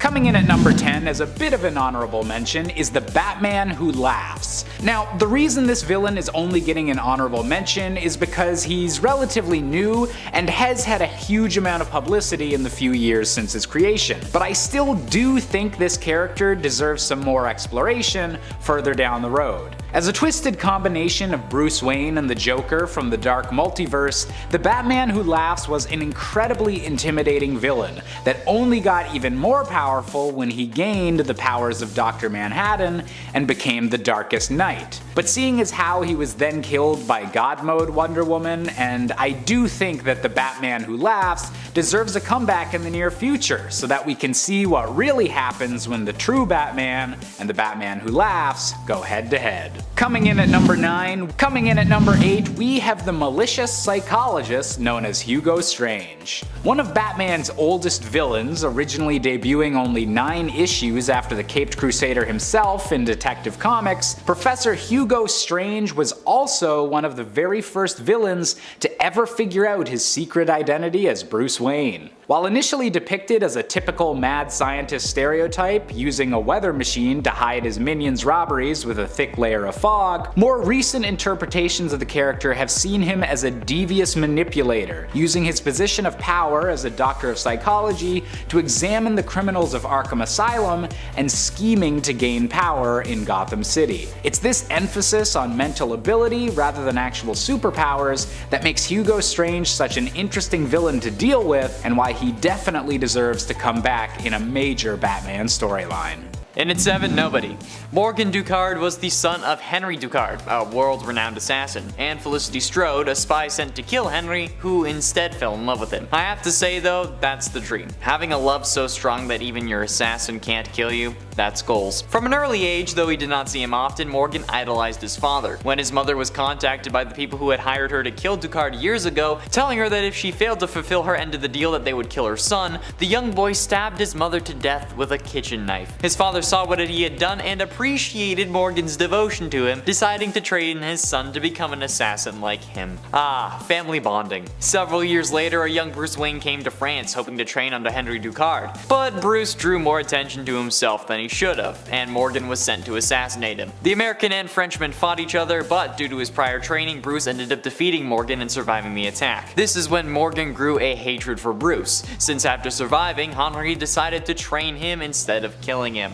Coming in at number 10 as a bit of an honorable mention is the Batman Who Laughs. Now, the reason this villain is only getting an honorable mention is because he's relatively new and has had a huge amount of publicity in the few years since his creation. But I still do think this character deserves some more exploration further down the road. As a twisted combination of Bruce Wayne and the Joker from the Dark Multiverse, the Batman Who Laughs was an incredibly intimidating villain that only got even more powerful when he gained the powers of Dr. Manhattan and became the Darkest Knight. But seeing as how he was then killed by God Mode Wonder Woman, and I do think that the Batman Who Laughs deserves a comeback in the near future so that we can see what really happens when the true Batman and the Batman Who Laughs go head to head. Coming in at number 9, coming in at number 8, we have the malicious psychologist known as Hugo Strange. One of Batman's oldest villains, originally debuting only 9 issues after the Caped Crusader himself in Detective Comics, Professor Hugo Strange was also one of the very first villains to ever figure out his secret identity as Bruce Wayne. While initially depicted as a typical mad scientist stereotype, using a weather machine to hide his minions' robberies with a thick layer of fog, more recent interpretations of the character have seen him as a devious manipulator, using his position of power as a doctor of psychology to examine the criminals of Arkham Asylum and scheming to gain power in Gotham City. It's this emphasis on mental ability rather than actual superpowers that makes Hugo Strange such an interesting villain to deal with, and why he definitely deserves to come back in a major Batman storyline. And at 7, nobody. Morgan Ducard was the son of Henry Ducard, a world-renowned assassin, and Felicity Strode, a spy sent to kill Henry, who instead fell in love with him. I have to say though, that's the dream. Having a love so strong that even your assassin can't kill you, that's goals. From an early age, though he did not see him often, Morgan idolized his father. When his mother was contacted by the people who had hired her to kill Ducard years ago, telling her that if she failed to fulfill her end of the deal that they would kill her son, the young boy stabbed his mother to death with a kitchen knife. His father saw what he had done and appreciated Morgan's devotion to him, deciding to train his son to become an assassin like him. Ah, family bonding. Several years later, a young Bruce Wayne came to France hoping to train under Henry Ducard, but Bruce drew more attention to himself than he should have, and Morgan was sent to assassinate him. The American and Frenchman fought each other, but due to his prior training, Bruce ended up defeating Morgan and surviving the attack. This is when Morgan grew a hatred for Bruce, since after surviving, Henry decided to train him instead of killing him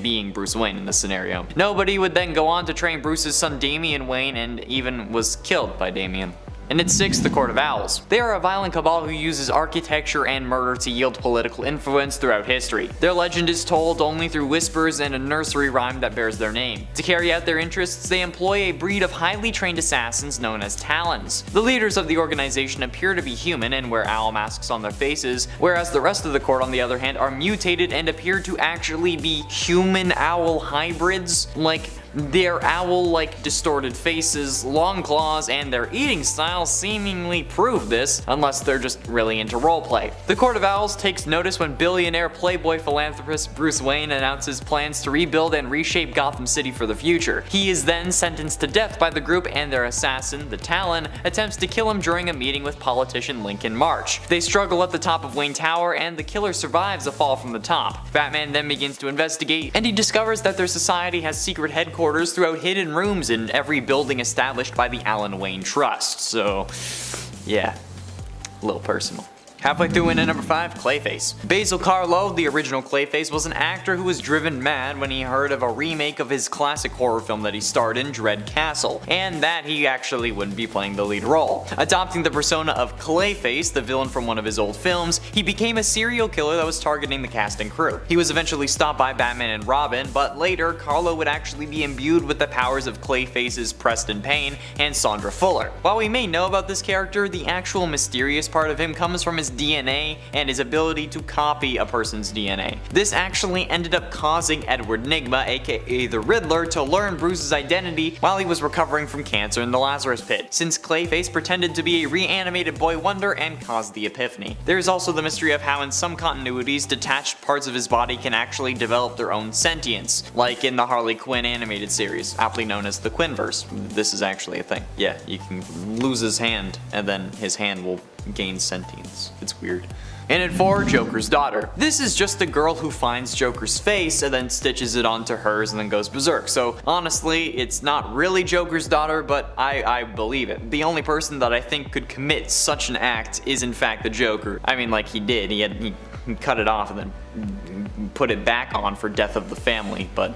being Bruce Wayne in this scenario. Nobody would then go on to train Bruce's son Damian Wayne, and even was killed by Damian. And at 6, the Court of Owls. They are a violent cabal who uses architecture and murder to yield political influence throughout history. Their legend is told only through whispers and a nursery rhyme that bears their name. To carry out their interests, they employ a breed of highly trained assassins known as Talons. The leaders of the organization appear to be human and wear owl masks on their faces, whereas the rest of the court on the other hand are mutated and appear to actually be human-owl hybrids. Like, their owl-like distorted faces, long claws, and their eating style seemingly prove this, unless they're just really into roleplay. The Court of Owls takes notice when billionaire playboy philanthropist Bruce Wayne announces plans to rebuild and reshape Gotham City for the future. He is then sentenced to death by the group, and their assassin, the Talon, attempts to kill him during a meeting with politician Lincoln March. They struggle at the top of Wayne Tower, and the killer survives a fall from the top. Batman then begins to investigate, and he discovers that their society has secret headquarters throughout hidden rooms in every building established by the Alan Wayne Trust, so yeah, a little personal. Halfway through in at number 5, Clayface. Basil Karlo, the original Clayface, was an actor who was driven mad when he heard of a remake of his classic horror film that he starred in, Dread Castle, and that he actually wouldn't be playing the lead role. Adopting the persona of Clayface, the villain from one of his old films, he became a serial killer that was targeting the cast and crew. He was eventually stopped by Batman and Robin, but later Karlo would actually be imbued with the powers of Clayface's Preston Payne and Sandra Fuller. While we may know about this character, the actual mysterious part of him comes from his DNA and his ability to copy a person's DNA. This actually ended up causing Edward Nygma, aka the Riddler, to learn Bruce's identity while he was recovering from cancer in the Lazarus Pit, since Clayface pretended to be a reanimated Boy Wonder and caused the epiphany. There is also the mystery of how in some continuities detached parts of his body can actually develop their own sentience, like in the Harley Quinn animated series, aptly known as the Quinverse. This is actually a thing. Yeah, you can lose his hand and then his hand will gain sentience. It's weird. And at 4, Joker's daughter. This is just a girl who finds Joker's face and then stitches it onto hers and then goes berserk. So honestly, it's not really Joker's daughter, but I believe it. The only person that I think could commit such an act is in fact the Joker. I mean, like, he did. He cut it off and then put it back on for death of the family, but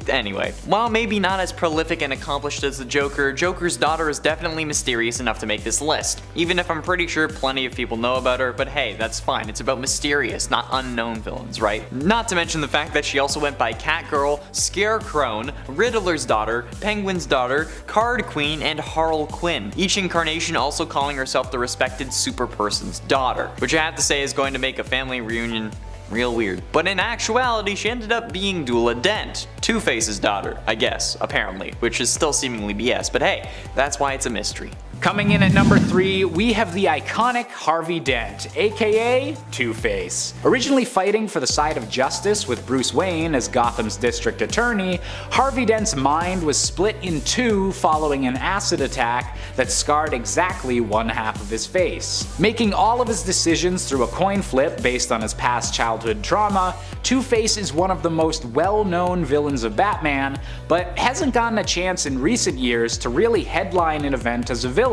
anyway. While maybe not as prolific and accomplished as the Joker, Joker's daughter is definitely mysterious enough to make this list. Even if I'm pretty sure plenty of people know about her, but hey, that's fine. It's about mysterious, not unknown villains, right? Not to mention the fact that she also went by Catgirl, Scarecrow, Riddler's daughter, Penguin's daughter, Card Queen, and Harley Quinn. Each incarnation also calling herself the respected super person's daughter, which I have to say is going to make a family reunion real weird. But in actuality, she ended up being Dula Dent, Two-Face's daughter, I guess, apparently, which is still seemingly BS, but hey, that's why it's a mystery. Coming in at number 3, we have the iconic Harvey Dent, aka Two-Face. Originally fighting for the side of justice with Bruce Wayne as Gotham's district attorney, Harvey Dent's mind was split in two following an acid attack that scarred exactly one half of his face. Making all of his decisions through a coin flip based on his past childhood trauma, Two-Face is one of the most well-known villains of Batman, but hasn't gotten a chance in recent years to really headline an event as a villain,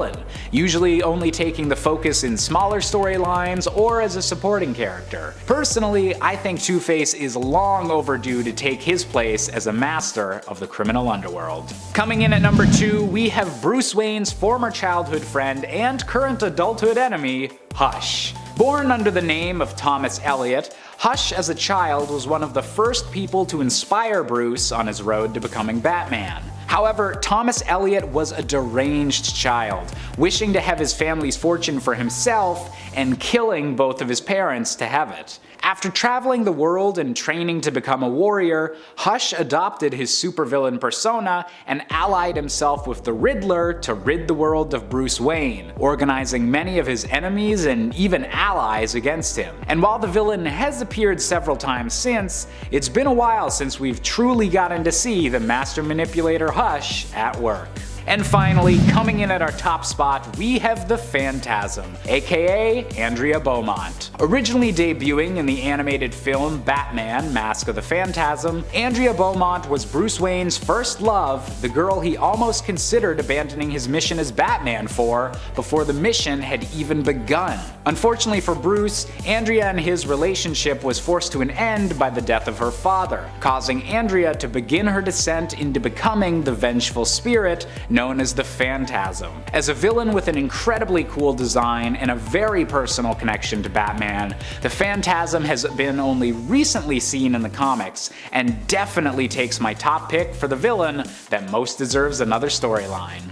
usually only taking the focus in smaller storylines or as a supporting character. Personally, I think Two-Face is long overdue to take his place as a master of the criminal underworld. Coming in at number 2, we have Bruce Wayne's former childhood friend and current adulthood enemy, Hush. Born under the name of Thomas Elliot, Hush as a child was one of the first people to inspire Bruce on his road to becoming Batman. However, Thomas Elliot was a deranged child, wishing to have his family's fortune for himself and killing both of his parents to have it. After traveling the world and training to become a warrior, Hush adopted his supervillain persona and allied himself with the Riddler to rid the world of Bruce Wayne, organizing many of his enemies and even allies against him. And while the villain has appeared several times since, it's been a while since we've truly gotten to see the master manipulator Hush at work. And finally, coming in at our top spot, we have the Phantasm, aka Andrea Beaumont. Originally debuting in the animated film Batman: Mask of the Phantasm, Andrea Beaumont was Bruce Wayne's first love, the girl he almost considered abandoning his mission as Batman for before the mission had even begun. Unfortunately for Bruce, Andrea and his relationship was forced to an end by the death of her father, causing Andrea to begin her descent into becoming the vengeful spirit known as the Phantasm. As a villain with an incredibly cool design and a very personal connection to Batman, the Phantasm has been only recently seen in the comics, and definitely takes my top pick for the villain that most deserves another storyline.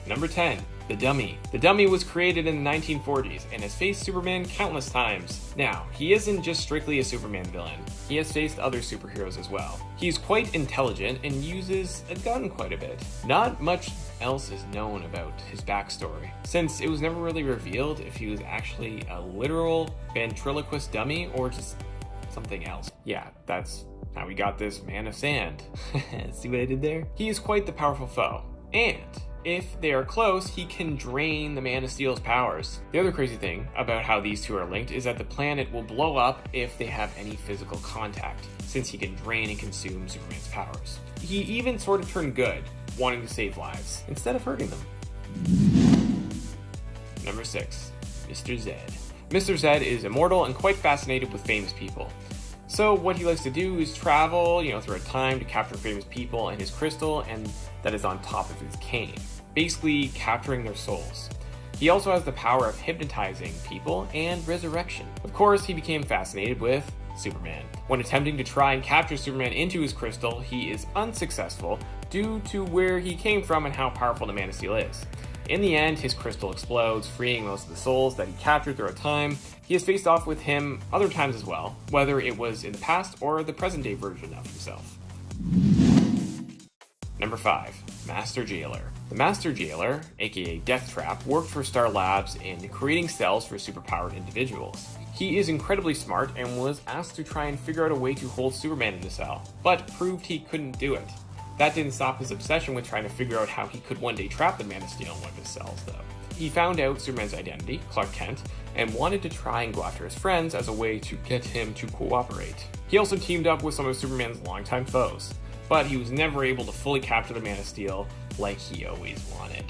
Number 10. The Dummy. The Dummy was created in the 1940s and has faced Superman countless times. Now, he isn't just strictly a Superman villain, he has faced other superheroes as well. He's quite intelligent and uses a gun quite a bit. Not much else is known about his backstory, since it was never really revealed if he was actually a literal ventriloquist dummy or just something else. Yeah, that's how we got this Man of Sand. See what I did there? He is quite the powerful foe, and if they are close, he can drain the Man of Steel's powers. The other crazy thing about how these two are linked is that the planet will blow up if they have any physical contact, since he can drain and consume Superman's powers. He even sort of turned good, wanting to save lives, instead of hurting them. Number 6. Mr. Zed. Mr. Zed is immortal and quite fascinated with famous people. So what he likes to do is travel, through a time to capture famous people and his crystal, and that is on top of his cane, basically capturing their souls. He also has the power of hypnotizing people and resurrection. Of course, he became fascinated with Superman. When attempting to try and capture Superman into his crystal, he is unsuccessful due to where he came from and how powerful the Man of Steel is. In the end, his crystal explodes, freeing most of the souls that he captured through a time. He has faced off with him other times as well, whether it was in the past or the present day version of himself. Number 5. Master Jailer. The Master Jailer, aka Death Trap, worked for Star Labs in creating cells for superpowered individuals. He is incredibly smart and was asked to try and figure out a way to hold Superman in a cell, but proved he couldn't do it. That didn't stop his obsession with trying to figure out how he could one day trap the Man of Steel in one of his cells, though. He found out Superman's identity, Clark Kent, and wanted to try and go after his friends as a way to get him to cooperate. He also teamed up with some of Superman's longtime foes, but he was never able to fully capture the Man of Steel like he always wanted.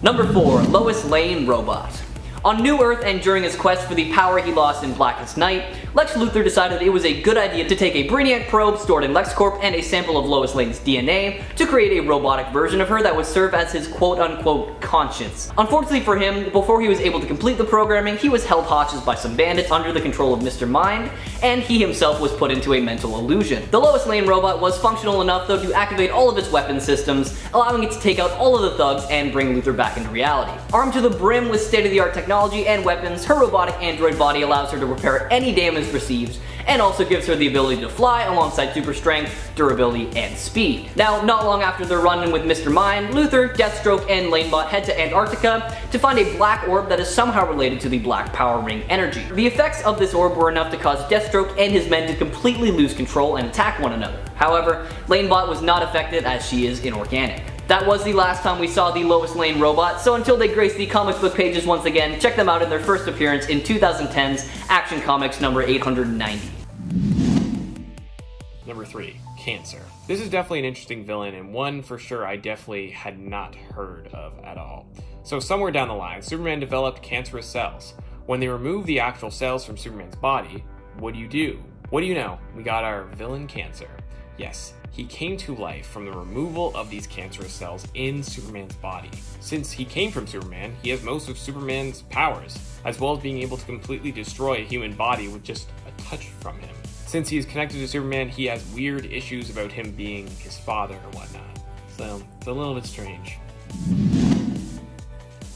Number 4. Lois Lane Robot. On New Earth and during his quest for the power he lost in Blackest Night, Lex Luthor decided it was a good idea to take a Brainiac probe stored in LexCorp and a sample of Lois Lane's DNA to create a robotic version of her that would serve as his quote-unquote conscience. Unfortunately for him, before he was able to complete the programming, he was held hostage by some bandits under the control of Mr. Mind, and he himself was put into a mental illusion. The Lois Lane robot was functional enough though to activate all of its weapon systems, allowing it to take out all of the thugs and bring Luthor back into reality. Armed to the brim with state-of-the-art technology and weapons, her robotic android body allows her to repair any damage received, and also gives her the ability to fly alongside super strength, durability, and speed. Now, not long after their run-in with Mr. Mind, Luthor, Deathstroke, and Lanebot head to Antarctica to find a black orb that is somehow related to the Black Power Ring energy. The effects of this orb were enough to cause Deathstroke and his men to completely lose control and attack one another. However, Lanebot was not affected as she is inorganic. That was the last time we saw the Lois Lane robot, so until they grace the comic book pages once again, check them out in their first appearance in 2010's Action Comics number 890. Number 3. Cancer. This is definitely an interesting villain, and one for sure I definitely had not heard of at all. So somewhere down the line, Superman developed cancerous cells. When they removed the actual cells from Superman's body, what do? What do you know? We got our villain Cancer. Yes, he came to life from the removal of these cancerous cells in Superman's body. Since he came from Superman, he has most of Superman's powers, as well as being able to completely destroy a human body with just a touch from him. Since he is connected to Superman, he has weird issues about him being his father or whatnot. So, it's a little bit strange.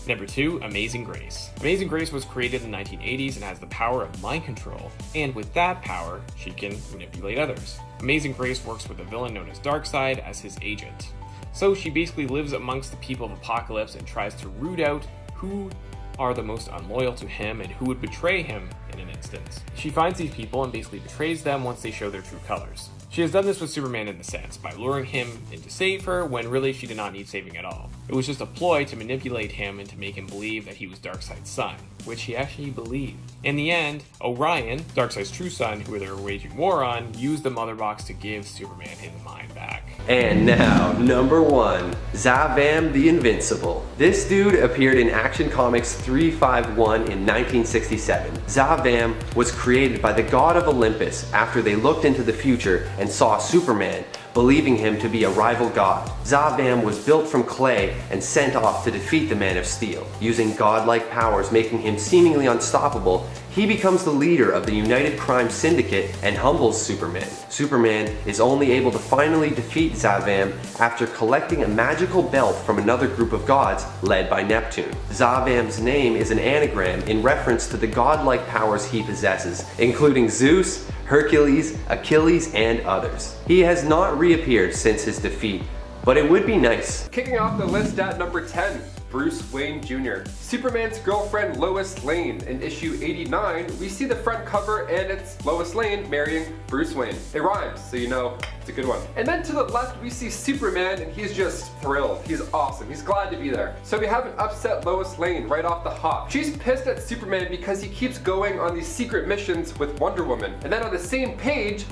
Number 2, Amazing Grace. Amazing Grace was created in the 1980s and has the power of mind control, and with that power, she can manipulate others. Amazing Grace works with a villain known as Darkseid as his agent. So she basically lives amongst the people of Apokolips and tries to root out who are the most unloyal to him and who would betray him in an instance. She finds these people and basically betrays them once they show their true colors. She has done this with Superman in the sense, by luring him in to save her when really she did not need saving at all. It was just a ploy to manipulate him and to make him believe that he was Darkseid's son, which he actually believed. In the end, Orion, Darkseid's true son, who they were waging war on, used the Mother Box to give Superman his mind back. And now, number 1, Zavam the Invincible. This dude appeared in Action Comics 351 in 1967. Zavam was created by the god of Olympus after they looked into the future and saw Superman, believing him to be a rival god. Zavam was built from clay and sent off to defeat the Man of Steel. Using godlike powers making him seemingly unstoppable, he becomes the leader of the United Crime Syndicate and humbles Superman. Superman is only able to finally defeat Zavam after collecting a magical belt from another group of gods led by Neptune. Zavam's name is an anagram in reference to the godlike powers he possesses, including Zeus, Hercules, Achilles, and others. He has not reappeared since his defeat, but it would be nice. Kicking off the list at number 10, Bruce Wayne Jr. Superman's girlfriend Lois Lane. In issue 89, we see the front cover and it's Lois Lane marrying Bruce Wayne. It rhymes, so you know it's a good one. And then to the left, we see Superman and he's just thrilled. He's awesome. He's glad to be there. So we haven't upset Lois Lane right off the hop. She's pissed at Superman because he keeps going on these secret missions with Wonder Woman. And then on the same page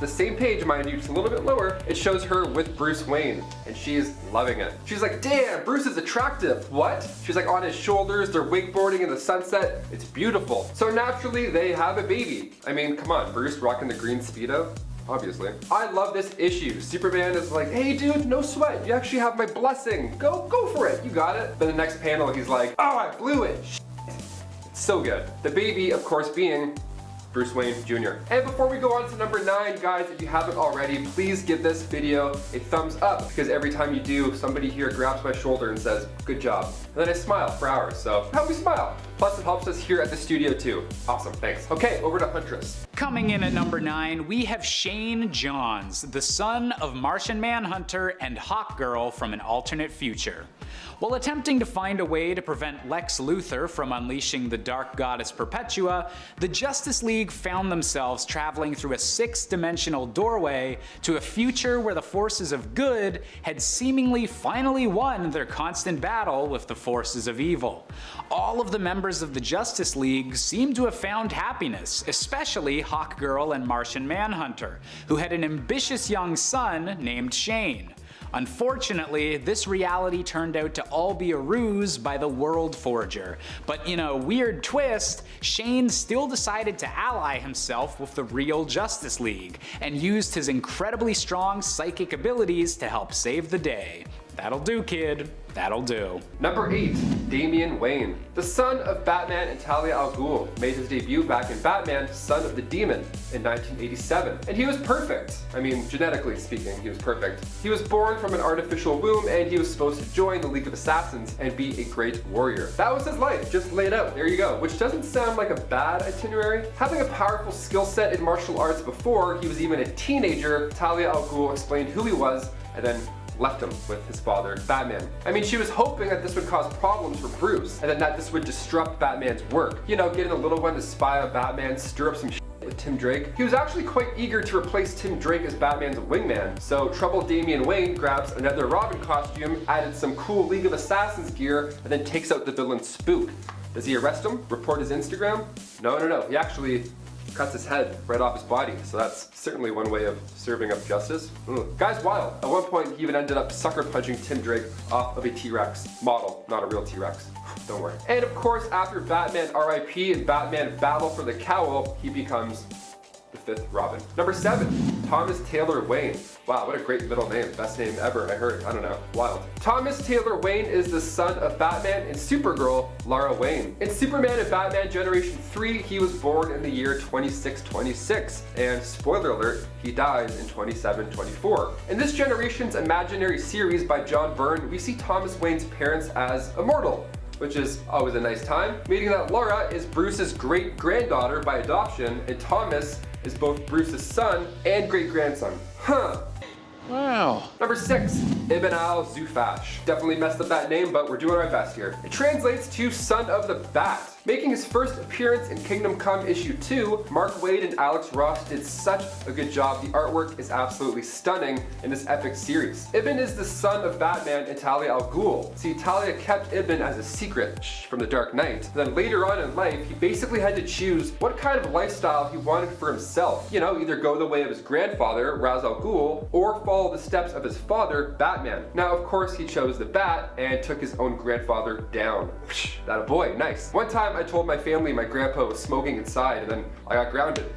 mind you, just a little bit lower, it shows her with Bruce Wayne and she's loving it. She's like, damn, Bruce is attractive. What? She's like on his shoulders, they're wakeboarding in the sunset. It's beautiful. So naturally, they have a baby. I mean, come on, Bruce rocking the green Speedo. Obviously. I love this issue. Superman is like, hey dude, no sweat. You actually have my blessing. Go for it. You got it. Then the next panel, he's like, oh, I blew it. Shit. It's so good. The baby, of course, being Bruce Wayne Jr. And before we go on to number 9, guys, if you haven't already, please give this video a thumbs up, because every time you do, somebody here grabs my shoulder and says, good job. And then I smile for hours, so help me smile. Plus it helps us here at the studio too. Awesome, thanks. Okay, over to Huntress. Coming in at number 9, we have Shane Johns, the son of Martian Manhunter and Hawkgirl from an alternate future. While attempting to find a way to prevent Lex Luthor from unleashing the Dark Goddess Perpetua, the Justice League found themselves traveling through a 6-dimensional doorway to a future where the forces of good had seemingly finally won their constant battle with the forces of evil. All of the members of the Justice League seemed to have found happiness, especially Hawkgirl and Martian Manhunter, who had an ambitious young son named Shane. Unfortunately, this reality turned out to all be a ruse by the World Forger, but in a weird twist, Shane still decided to ally himself with the real Justice League, and used his incredibly strong psychic abilities to help save the day. That'll do, kid. That'll do. Number 8, Damian Wayne. The son of Batman and Talia al Ghul made his debut back in Batman, Son of the Demon in 1987. And he was perfect. I mean, genetically speaking, he was perfect. He was born from an artificial womb and he was supposed to join the League of Assassins and be a great warrior. That was his life, just laid out. There you go. Which doesn't sound like a bad itinerary. Having a powerful skill set in martial arts before he was even a teenager, Talia al Ghul explained who he was and then left him with his father, Batman. I mean, she was hoping that this would cause problems for Bruce, and then that this would disrupt Batman's work. You know, getting the little one to spy on Batman, stir up some shit with Tim Drake. He was actually quite eager to replace Tim Drake as Batman's wingman, so troubled Damian Wayne grabs another Robin costume, added some cool League of Assassins gear, and then takes out the villain Spook. Does he arrest him? Report his Instagram? No. He actually cuts his head right off his body, so that's certainly one way of serving up justice. Guy's wild. At one point, he even ended up sucker punching Tim Drake off of a T-Rex model, not a real T-Rex. Don't worry. And of course, after Batman R.I.P. and Batman Battle for the Cowl, he becomes the 5th Robin. Number 7, Thomas Taylor Wayne. Wow, what a great middle name. Best name ever, I heard. I don't know. Wild. Thomas Taylor Wayne is the son of Batman and Supergirl, Lara Wayne. In Superman and Batman Generation 3, he was born in the year 2626. And spoiler alert, he dies in 2724. In this generation's imaginary series by John Byrne, we see Thomas Wayne's parents as immortal, which is always a nice time, meaning that Laura is Bruce's great-granddaughter by adoption, and Thomas is both Bruce's son and great-grandson. Huh. Wow. Number 6, Ibn al-Zufash. Definitely messed up that name, but we're doing our best here. It translates to Son of the Bat. Making his first appearance in Kingdom Come issue 2, Mark Waid and Alex Ross did such a good job. The artwork is absolutely stunning in this epic series. Ibn is the son of Batman and Talia al Ghul. See, Talia kept Ibn as a secret from the Dark Knight. Then later on in life, he basically had to choose what kind of lifestyle he wanted for himself. You know, either go the way of his grandfather, Ra's al Ghul, or follow the steps of his father, Batman. Now, of course, he chose the Bat and took his own grandfather down. That a boy, nice. One time I told my family my grandpa was smoking inside and then I got grounded.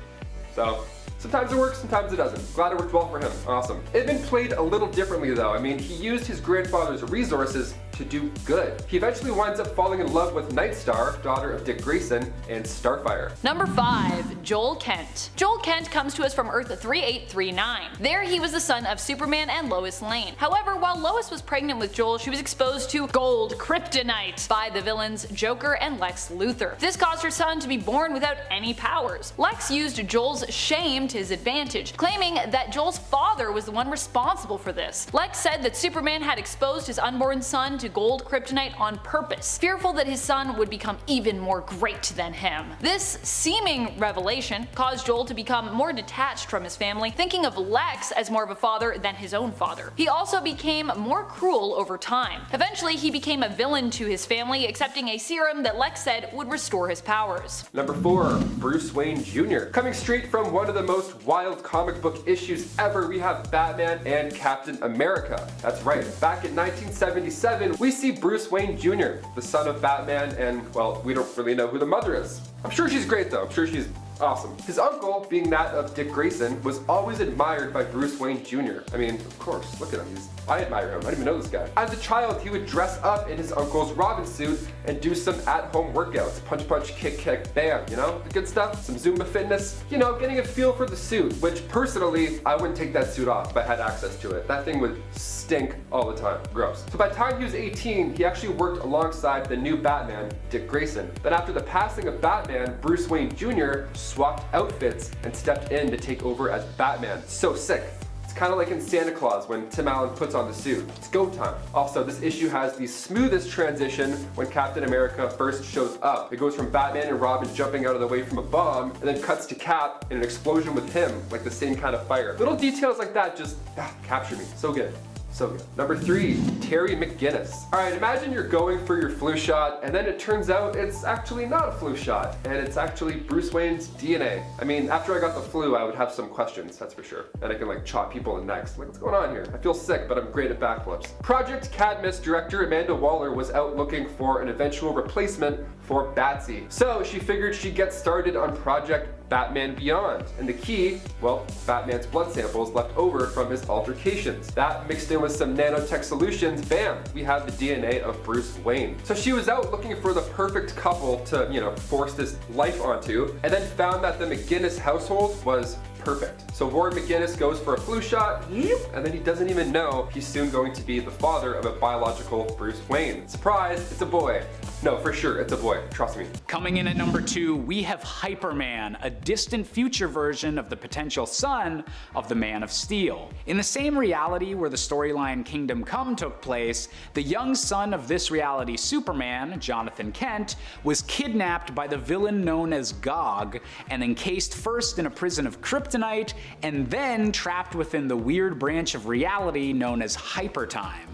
So sometimes it works, sometimes it doesn't. Glad it worked well for him. Awesome. Ibn played a little differently though. I mean, he used his grandfather's resources to do good. He eventually winds up falling in love with Nightstar, daughter of Dick Grayson, and Starfire. Number 5, Joel Kent. Joel Kent comes to us from Earth 3839. There he was the son of Superman and Lois Lane. However, while Lois was pregnant with Joel, she was exposed to gold kryptonite by the villains Joker and Lex Luthor. This caused her son to be born without any powers. Lex used Joel's shame to his advantage, claiming that Joel's father was the one responsible for this. Lex said that Superman had exposed his unborn son to gold kryptonite on purpose, fearful that his son would become even more great than him. This seeming revelation caused Joel to become more detached from his family, thinking of Lex as more of a father than his own father. He also became more cruel over time. Eventually, he became a villain to his family, accepting a serum that Lex said would restore his powers. Number 4, Bruce Wayne Jr. Coming straight from one of the most wild comic book issues ever, we have Batman and Captain America. That's right, back in 1977, we see Bruce Wayne Jr., the son of Batman, and, well, we don't really know who the mother is. I'm sure she's great though, I'm sure she's awesome. His uncle, being that of Dick Grayson, was always admired by Bruce Wayne Jr. I mean, of course, look at him, I admire him, I didn't even know this guy. As a child, he would dress up in his uncle's Robin suit and do some at-home workouts. Punch, punch, kick, kick, bam, you know? The good stuff, some Zumba fitness, you know, getting a feel for the suit, which personally, I wouldn't take that suit off if I had access to it. That thing would stink all the time, gross. So by the time he was 18, he actually worked alongside the new Batman, Dick Grayson. Then after the passing of Batman, Bruce Wayne Jr. swapped outfits and stepped in to take over as Batman. So sick. It's It's kind of like in Santa Claus when Tim Allen puts on the suit. It's go time. Also, this issue has the smoothest transition when Captain America first shows up. It goes from Batman and Robin jumping out of the way from a bomb, and then cuts to Cap in an explosion with him, like the same kind of fire. Little details like that just capture me. So good. So good. Number 3, Terry McGinnis. Alright, imagine you're going for your flu shot, and then it turns out it's actually not a flu shot, and it's actually Bruce Wayne's DNA. I mean, after I got the flu, I would have some questions, that's for sure. And I can like chop people in necks. Like, what's going on here? I feel sick, but I'm great at backflips. Project Cadmus director Amanda Waller was out looking for an eventual replacement for Batsy. So she figured she'd get started on Project Batman Beyond. And the key, well, Batman's blood samples left over from his altercations. That mixed in with some nanotech solutions, bam, we have the DNA of Bruce Wayne. So she was out looking for the perfect couple to, force this life onto, and then found that the McGinnis household was perfect. So Warren McGinnis goes for a flu shot, and then he doesn't even know he's soon going to be the father of a biological Bruce Wayne. Surprise, it's a boy. No, for sure, it's a boy, trust me. Coming in at number 2, we have Hyperman, a distant future version of the potential son of the Man of Steel. In the same reality where the storyline Kingdom Come took place, the young son of this reality Superman, Jonathan Kent, was kidnapped by the villain known as Gog and encased first in a prison of kryptonite and then trapped within the weird branch of reality known as Hypertime.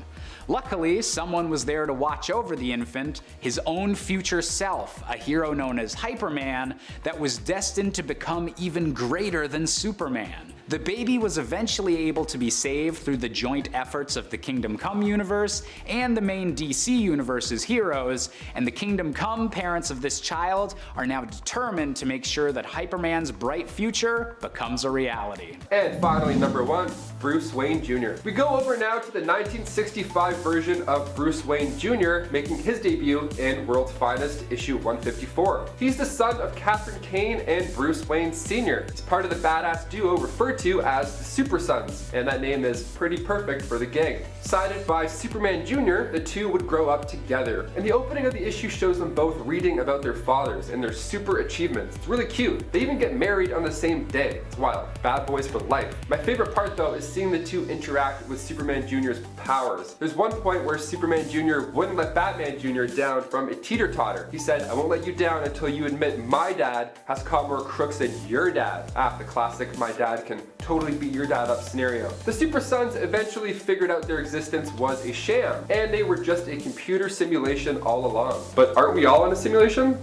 Luckily, someone was there to watch over the infant, his own future self, a hero known as Hyperman that was destined to become even greater than Superman. The baby was eventually able to be saved through the joint efforts of the Kingdom Come universe and the main DC universe's heroes, and the Kingdom Come parents of this child are now determined to make sure that Hyperman's bright future becomes a reality. And finally, number 1, Bruce Wayne Jr. We go over now to the 1965 version of Bruce Wayne Jr. making his debut in World's Finest issue 154. He's the son of Catherine Kane and Bruce Wayne Sr. He's part of the badass duo referred to as the Super Sons, and that name is pretty perfect for the gang. Sided by Superman Jr., the two would grow up together. And the opening of the issue shows them both reading about their fathers and their super achievements. It's really cute. They even get married on the same day. It's wild. Bad boys for life. My favorite part though is seeing the two interact with Superman Jr.'s powers. There's one point where Superman Jr. wouldn't let Batman Jr. down from a teeter-totter. He said, "I won't let you down until you admit my dad has caught more crooks than your dad." The classic my dad can totally beat your dad up scenario. The Super Sons eventually figured out their existence was a sham, and they were just a computer simulation all along. But aren't we all in a simulation?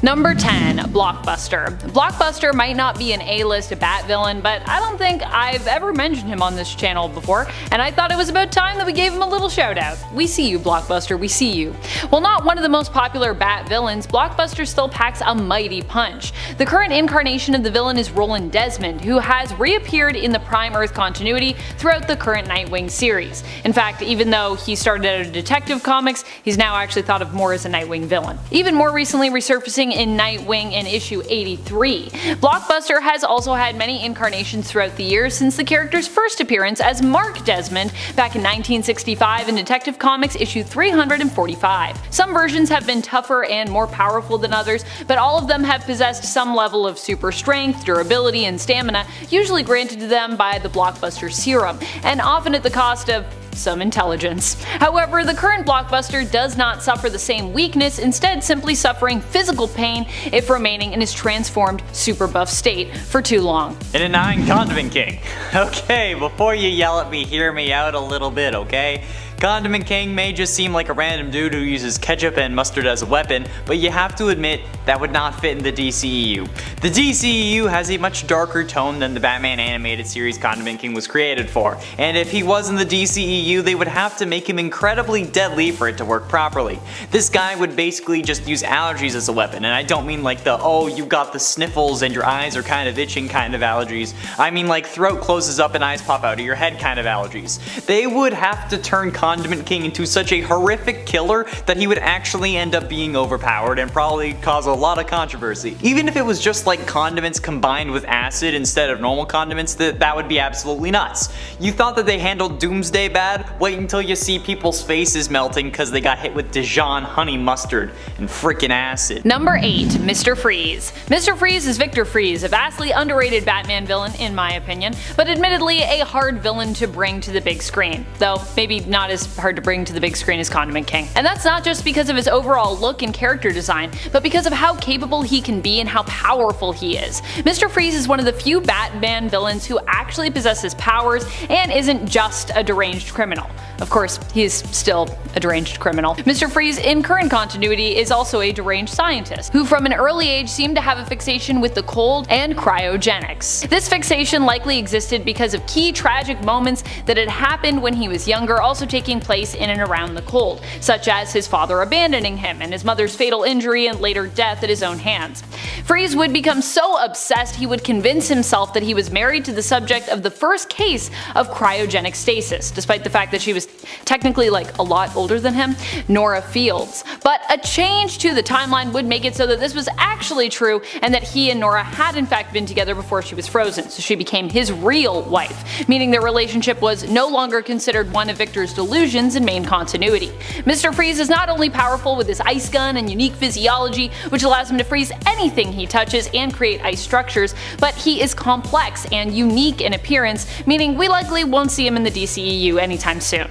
Number 10, Blockbuster. Blockbuster might not be an A-list Bat villain, but I don't think I've ever mentioned him on this channel before, and I thought it was about time that we gave him a little shout out. We see you, Blockbuster, we see you. While not one of the most popular Bat villains, Blockbuster still packs a mighty punch. The current incarnation of the villain is Roland Desmond, who has reappeared in the Prime Earth continuity throughout the current Nightwing series. In fact, even though he started out as Detective Comics, he's now actually thought of more as a Nightwing villain. Even more recently resurfacing in Nightwing in issue 83. Blockbuster has also had many incarnations throughout the years since the character's first appearance as Mark Desmond back in 1965 in Detective Comics issue 345. Some versions have been tougher and more powerful than others, but all of them have possessed some level of super strength, durability, and stamina, usually granted to them by the Blockbuster serum, and often at the cost of some intelligence. However, the current Blockbuster does not suffer the same weakness, instead simply suffering physical pain if remaining in his transformed super buff state for too long. And a 9, Condiment King. Okay, before you yell at me, hear me out a little bit, okay? Condiment King may just seem like a random dude who uses ketchup and mustard as a weapon, but you have to admit that would not fit in the DCEU. The DCEU has a much darker tone than the Batman animated series Condiment King was created for, and if he was in the DCEU, they would have to make him incredibly deadly for it to work properly. This guy would basically just use allergies as a weapon, and I don't mean like the "oh, you got the sniffles and your eyes are kind of itching" kind of allergies. I mean like throat closes up and eyes pop out of your head kind of allergies. They would have to turn Condiment King into such a horrific killer that he would actually end up being overpowered and probably cause a a lot of controversy. Even if it was just like condiments combined with acid instead of normal condiments, that would be absolutely nuts. You thought that they handled Doomsday bad? Wait until you see people's faces melting because they got hit with Dijon honey mustard and freaking acid. Number 8. Mr. Freeze. Mr. Freeze is Victor Freeze, a vastly underrated Batman villain in my opinion, but admittedly a hard villain to bring to the big screen, though maybe not as hard to bring to the big screen as Condiment King. And that's not just because of his overall look and character design, but because of how capable he can be and how powerful he is. Mr. Freeze is one of the few Batman villains who actually possesses powers and isn't just a deranged criminal. Of course, he is still a deranged criminal. Mr. Freeze in current continuity is also a deranged scientist, who from an early age seemed to have a fixation with the cold and cryogenics. This fixation likely existed because of key tragic moments that had happened when he was younger, also taking place in and around the cold, such as his father abandoning him and his mother's fatal injury and later death at his own hands. Freeze would become so obsessed he would convince himself that he was married to the subject of the first case of cryogenic stasis, despite the fact that she was technically like a lot older than him, Nora Fields. But a change to the timeline would make it so that this was actually true and that he and Nora had in fact been together before she was frozen, so she became his real wife, meaning their relationship was no longer considered one of Victor's delusions in main continuity. Mr. Freeze is not only powerful with his ice gun and unique physiology, which allows him to freeze anything he touches and create ice structures, but he is complex and unique in appearance, meaning we likely won't see him in the DCEU anytime soon.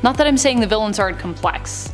Not that I'm saying the villains aren't complex.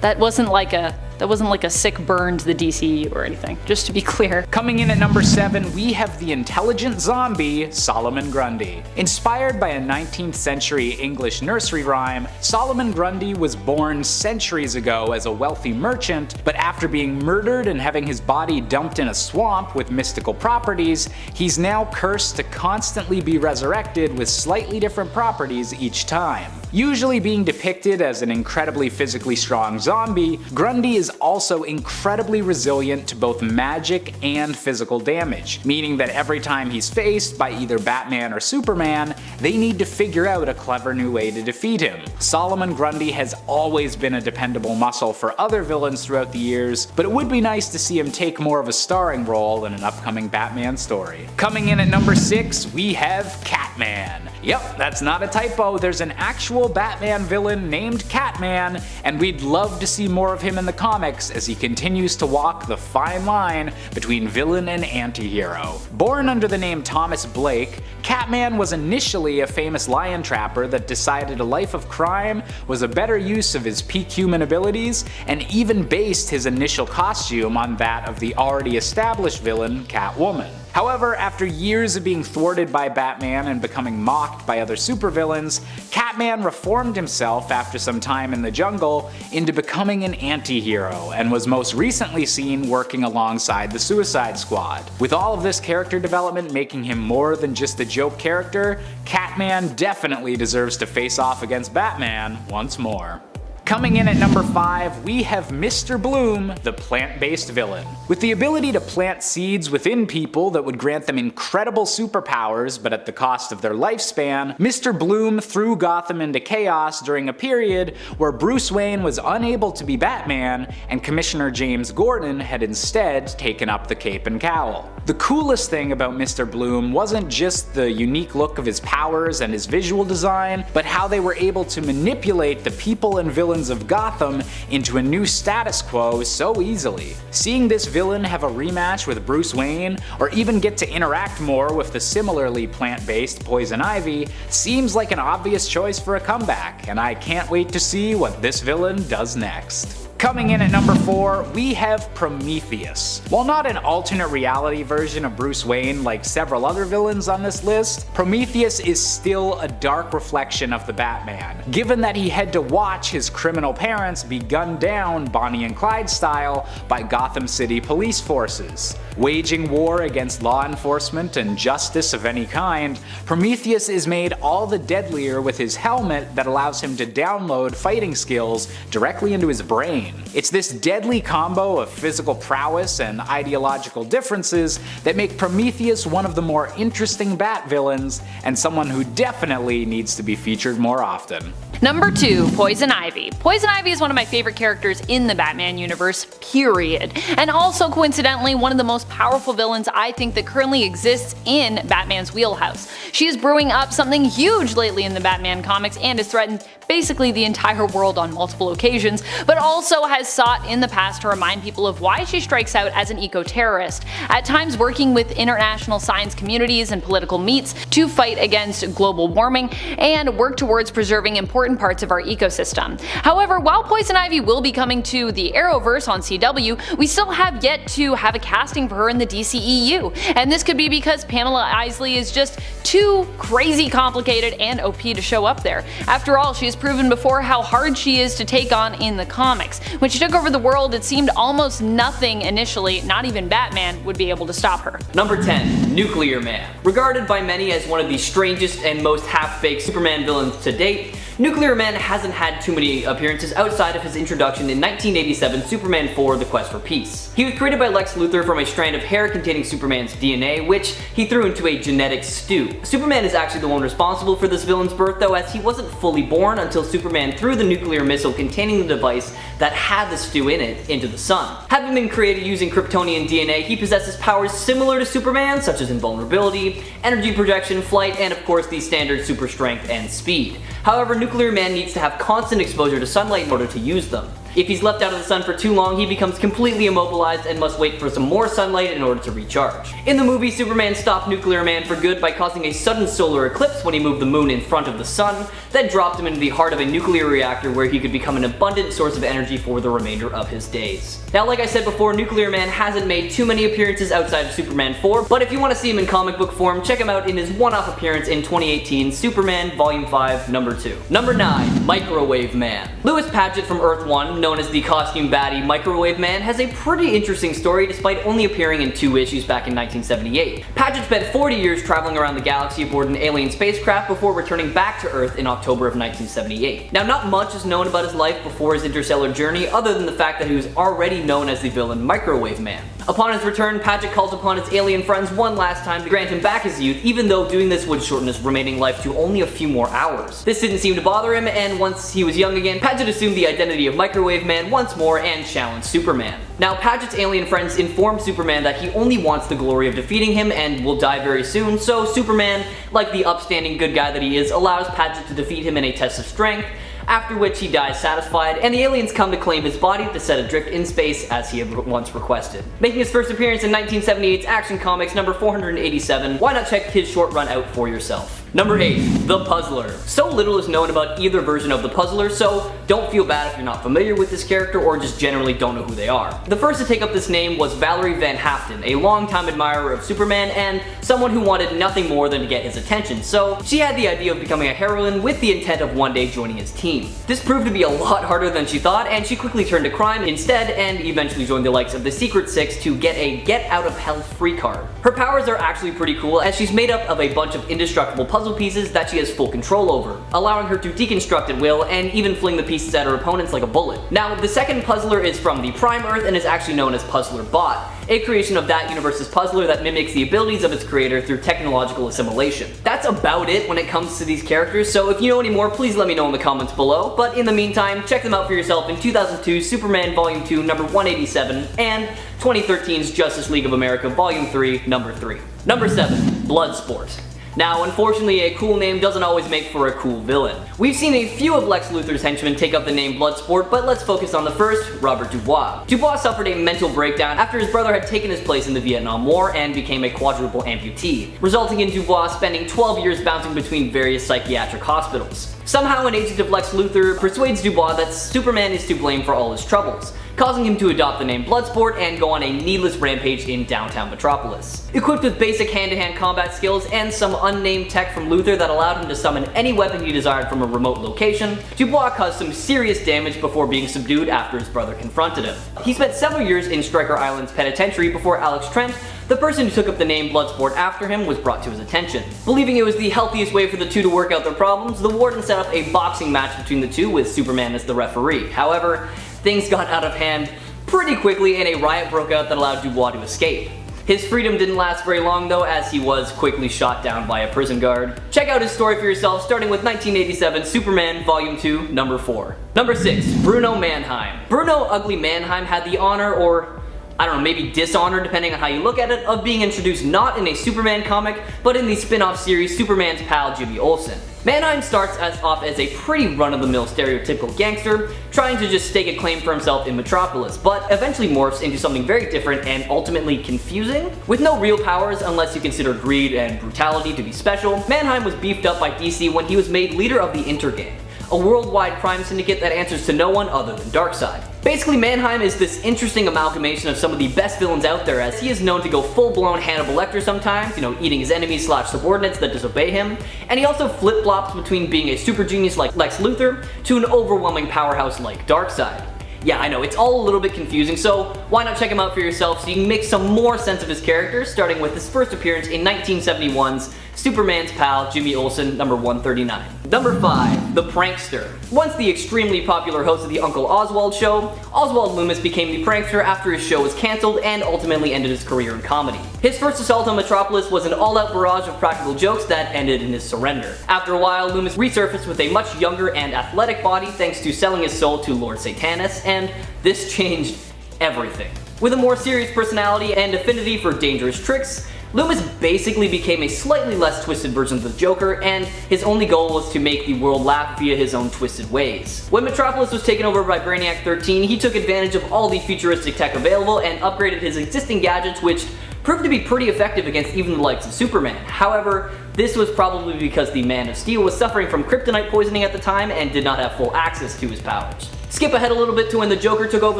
That wasn't like a sick burn to the DCEU or anything, just to be clear. Coming in at number 7, we have the intelligent zombie, Solomon Grundy. Inspired by a 19th century English nursery rhyme, Solomon Grundy was born centuries ago as a wealthy merchant, but after being murdered and having his body dumped in a swamp with mystical properties, he's now cursed to constantly be resurrected with slightly different properties each time. Usually being depicted as an incredibly physically strong zombie, Grundy is also incredibly resilient to both magic and physical damage, meaning that every time he's faced by either Batman or Superman, they need to figure out a clever new way to defeat him. Solomon Grundy has always been a dependable muscle for other villains throughout the years, but it would be nice to see him take more of a starring role in an upcoming Batman story. Coming in at number 6, we have Catman. Yep, that's not a typo, there's an actual Batman villain named Catman, and we'd love to see more of him in the comics as he continues to walk the fine line between villain and anti-hero. Born under the name Thomas Blake, Catman was initially a famous lion trapper that decided a life of crime was a better use of his peak human abilities, and even based his initial costume on that of the already established villain Catwoman. However, after years of being thwarted by Batman and becoming mocked by other supervillains, Catman reformed himself after some time in the jungle into becoming an anti-hero, and was most recently seen working alongside the Suicide Squad. With all of this character development making him more than just a joke character, Catman definitely deserves to face off against Batman once more. Coming in at number 5, we have Mr. Bloom, the plant-based villain. With the ability to plant seeds within people that would grant them incredible superpowers but at the cost of their lifespan, Mr. Bloom threw Gotham into chaos during a period where Bruce Wayne was unable to be Batman and Commissioner James Gordon had instead taken up the cape and cowl. The coolest thing about Mr. Bloom wasn't just the unique look of his powers and his visual design, but how they were able to manipulate the people and villains of Gotham into a new status quo so easily. Seeing this villain have a rematch with Bruce Wayne, or even get to interact more with the similarly plant-based Poison Ivy, seems like an obvious choice for a comeback, and I can't wait to see what this villain does next. Coming in at number 4, we have Prometheus. While not an alternate reality version of Bruce Wayne like several other villains on this list, Prometheus is still a dark reflection of the Batman, given that he had to watch his criminal parents be gunned down Bonnie and Clyde style by Gotham City police forces. Waging war against law enforcement and justice of any kind, Prometheus is made all the deadlier with his helmet that allows him to download fighting skills directly into his brain. It's this deadly combo of physical prowess and ideological differences that make Prometheus one of the more interesting Bat villains, and someone who definitely needs to be featured more often. Number 2, Poison Ivy. Poison Ivy is one of my favorite characters in the Batman universe, period. And also coincidentally one of the most powerful villains I think that currently exists in Batman's wheelhouse. She is brewing up something huge lately in the Batman comics and has threatened basically the entire world on multiple occasions, but also has sought in the past to remind people of why she strikes out as an eco-terrorist, at times working with international science communities and political meets to fight against global warming and work towards preserving important parts of our ecosystem. However, while Poison Ivy will be coming to the Arrowverse on CW, we still have yet to have a casting for her in the DCEU, and this could be because Pamela Isley is just too crazy complicated and OP to show up there. After all, she has proven before how hard she is to take on in the comics. When she took over the world, it seemed almost nothing initially, not even Batman, would be able to stop her. Number 10, Nuclear Man. Regarded by many as one of the strangest and most half-baked Superman villains to date, Nuclear Man hasn't had too many appearances outside of his introduction in 1987 Superman 4: The Quest for Peace. He was created by Lex Luthor from a strand of hair containing Superman's DNA, which he threw into a genetic stew. Superman is actually the one responsible for this villain's birth though, as he wasn't fully born until Superman threw the nuclear missile containing the device that had the stew in it into the sun. Having been created using Kryptonian DNA, he possesses powers similar to Superman, such as invulnerability, energy projection, flight, and of course the standard super strength and speed. However, Nuclear Man needs to have constant exposure to sunlight in order to use them. If he's left out of the sun for too long, he becomes completely immobilized and must wait for some more sunlight in order to recharge. In the movie, Superman stopped Nuclear Man for good by causing a sudden solar eclipse when he moved the moon in front of the sun, then dropped him into the heart of a nuclear reactor where he could become an abundant source of energy for the remainder of his days. Now, like I said before, Nuclear Man hasn't made too many appearances outside of Superman 4, but if you want to see him in comic book form, check him out in his one-off appearance in 2018 Superman Volume 5, Number 2. Number 9, Microwave Man. Louis Paget from Earth 1, known as the costume baddie Microwave Man, has a pretty interesting story despite only appearing in 2 issues back in 1978. Paget spent 40 years traveling around the galaxy aboard an alien spacecraft before returning back to Earth in October of 1978. Now, not much is known about his life before his interstellar journey other than the fact that he was already known as the villain Microwave Man. Upon his return, Paget calls upon his alien friends one last time to grant him back his youth, even though doing this would shorten his remaining life to only a few more hours. This didn't seem to bother him, and once he was young again, Paget assumed the identity of Microwave Man once more and challenged Superman. Now, Paget's alien friends inform Superman that he only wants the glory of defeating him and will die very soon, so Superman, like the upstanding good guy that he is, allows Paget to defeat him in a test of strength, after which he dies satisfied, and the aliens come to claim his body to set adrift in space as he had once requested. Making his first appearance in 1978's Action Comics number 487, why not check his short run out for yourself. Number 8, The Puzzler. So little is known about either version of the Puzzler, so don't feel bad if you're not familiar with this character or just generally don't know who they are. The first to take up this name was Valerie Van Haften, a longtime admirer of Superman and someone who wanted nothing more than to get his attention, so she had the idea of becoming a heroine with the intent of one day joining his team. This proved to be a lot harder than she thought, and she quickly turned to crime instead and eventually joined the likes of the Secret Six to get a Get Out of Hell free card. Her powers are actually pretty cool, as she's made up of a bunch of indestructible puzzle pieces that she has full control over, allowing her to deconstruct at will and even fling the pieces at her opponents like a bullet. Now, the second puzzler is from the Prime Earth and is actually known as Puzzler Bot, a creation of that universe's puzzler that mimics the abilities of its creator through technological assimilation. That's about it when it comes to these characters, so if you know any more, please let me know in the comments below, but in the meantime, check them out for yourself in 2002's Superman Volume 2 number 187 and 2013's Justice League of America Volume 3 number 3. Number 7, Bloodsport. Now, unfortunately, a cool name doesn't always make for a cool villain. We've seen a few of Lex Luthor's henchmen take up the name Bloodsport, but let's focus on the first, Robert Dubois. Dubois suffered a mental breakdown after his brother had taken his place in the Vietnam War and became a quadruple amputee, resulting in Dubois spending 12 years bouncing between various psychiatric hospitals. Somehow, an agent of Lex Luthor persuades Dubois that Superman is to blame for all his troubles, causing him to adopt the name Bloodsport and go on a needless rampage in downtown Metropolis. Equipped with basic hand-to-hand combat skills and some unnamed tech from Luthor that allowed him to summon any weapon he desired from a remote location, Dubois caused some serious damage before being subdued after his brother confronted him. He spent several years in Stryker Island's penitentiary before Alex Trent, the person who took up the name Bloodsport after him, was brought to his attention. Believing it was the healthiest way for the two to work out their problems, the warden set up a boxing match between the two with Superman as the referee. However, things got out of hand pretty quickly and a riot broke out that allowed Dubois to escape. His freedom didn't last very long though, as he was quickly shot down by a prison guard. Check out his story for yourself, starting with 1987 Superman Volume 2, number 4. Number 6, Bruno Mannheim. Bruno Ugly Mannheim had the honor, or I don't know, maybe dishonor depending on how you look at it, of being introduced not in a Superman comic, but in the spin-off series Superman's pal Jimmy Olsen. Mannheim starts off as a pretty run-of-the-mill stereotypical gangster, trying to just stake a claim for himself in Metropolis, but eventually morphs into something very different and ultimately confusing. With no real powers unless you consider greed and brutality to be special, Mannheim was beefed up by DC when he was made leader of the Intergang, a worldwide crime syndicate that answers to no one other than Darkseid. Basically, Mannheim is this interesting amalgamation of some of the best villains out there, as he is known to go full-blown Hannibal Lecter sometimes, eating his enemies / subordinates that disobey him, and he also flip-flops between being a super genius like Lex Luthor to an overwhelming powerhouse like Darkseid. Yeah, I know, it's all a little bit confusing, so why not check him out for yourself so you can make some more sense of his character, starting with his first appearance in 1971's Superman's pal Jimmy Olsen, number 139. Number 5, the Prankster. Once the extremely popular host of the Uncle Oswald show, Oswald Loomis became the prankster after his show was cancelled and ultimately ended his career in comedy. His first assault on Metropolis was an all-out barrage of practical jokes that ended in his surrender. After a while, Loomis resurfaced with a much younger and athletic body thanks to selling his soul to Lord Satanus, and this changed everything. With a more serious personality and affinity for dangerous tricks, Loomis basically became a slightly less twisted version of the Joker, and his only goal was to make the world laugh via his own twisted ways. When Metropolis was taken over by Brainiac 13, he took advantage of all the futuristic tech available and upgraded his existing gadgets, which proved to be pretty effective against even the likes of Superman. However, this was probably because the Man of Steel was suffering from kryptonite poisoning at the time and did not have full access to his powers. Skip ahead a little bit to when the Joker took over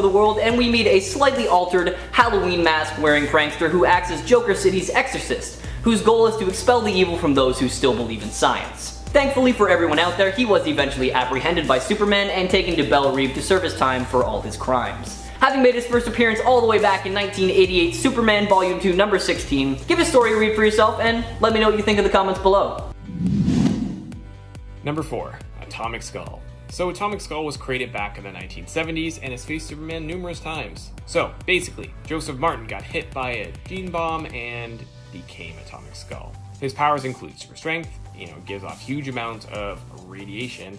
the world and we meet a slightly altered Halloween mask wearing prankster who acts as Joker City's exorcist, whose goal is to expel the evil from those who still believe in science. Thankfully for everyone out there, he was eventually apprehended by Superman and taken to Belle Reve to serve his time for all his crimes. Having made his first appearance all the way back in 1988 Superman Volume 2 number 16, give his story a read for yourself and let me know what you think in the comments below. Number 4, Atomic Skull. So Atomic Skull was created back in the 1970s and has faced Superman numerous times. So basically, Joseph Martin got hit by a gene bomb and became Atomic Skull. His powers include super strength, gives off huge amounts of radiation,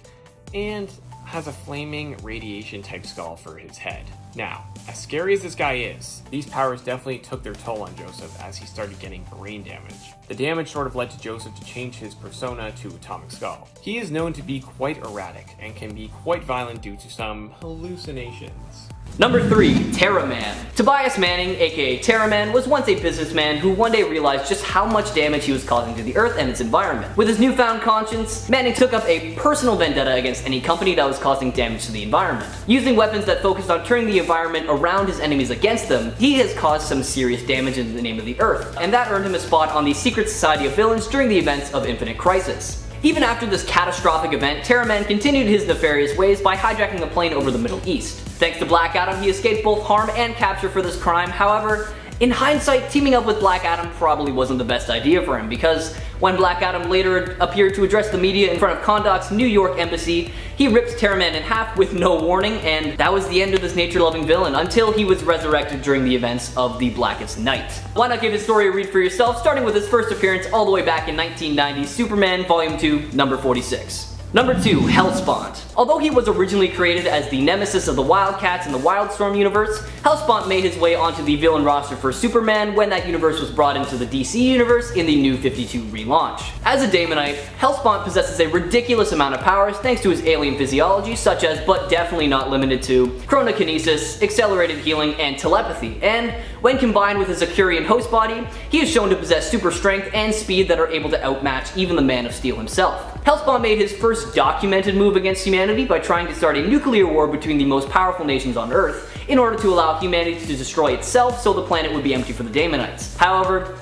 and has a flaming radiation type skull for his head. Now, as scary as this guy is, these powers definitely took their toll on Joseph as he started getting brain damage. The damage sort of led to Joseph to change his persona to Atomic Skull. He is known to be quite erratic and can be quite violent due to some hallucinations. Number 3, Terraman. Tobias Manning, aka Terraman, was once a businessman who one day realized just how much damage he was causing to the Earth and its environment. With his newfound conscience, Manning took up a personal vendetta against any company that was causing damage to the environment. Using weapons that focused on turning the environment around his enemies against them, he has caused some serious damage in the name of the Earth, and that earned him a spot on the Secret Society of Villains during the events of Infinite Crisis. Even after this catastrophic event, Terraman continued his nefarious ways by hijacking a plane over the Middle East. Thanks to Black Adam, he escaped both harm and capture for this crime. However, in hindsight, teaming up with Black Adam probably wasn't the best idea for him, because when Black Adam later appeared to address the media in front of Kahndaq's New York embassy, he ripped Terraman in half with no warning, and that was the end of this nature-loving villain until he was resurrected during the events of the Blackest Night. Why not give his story a read for yourself, starting with his first appearance all the way back in 1990's Superman Volume 2, number 46. Number 2, Hellspawn. Although he was originally created as the nemesis of the Wildcats in the Wildstorm universe, Hellspawn made his way onto the villain roster for Superman when that universe was brought into the DC universe in the New 52 relaunch. As a Daemonite, Hellspawn possesses a ridiculous amount of powers thanks to his alien physiology, such as, but definitely not limited to, chronokinesis, accelerated healing, and telepathy, and when combined with his Akurian host body, he is shown to possess super strength and speed that are able to outmatch even the Man of Steel himself. Hellspawn made his first documented move against humanity by trying to start a nuclear war between the most powerful nations on Earth in order to allow humanity to destroy itself so the planet would be empty for the Daemonites. However,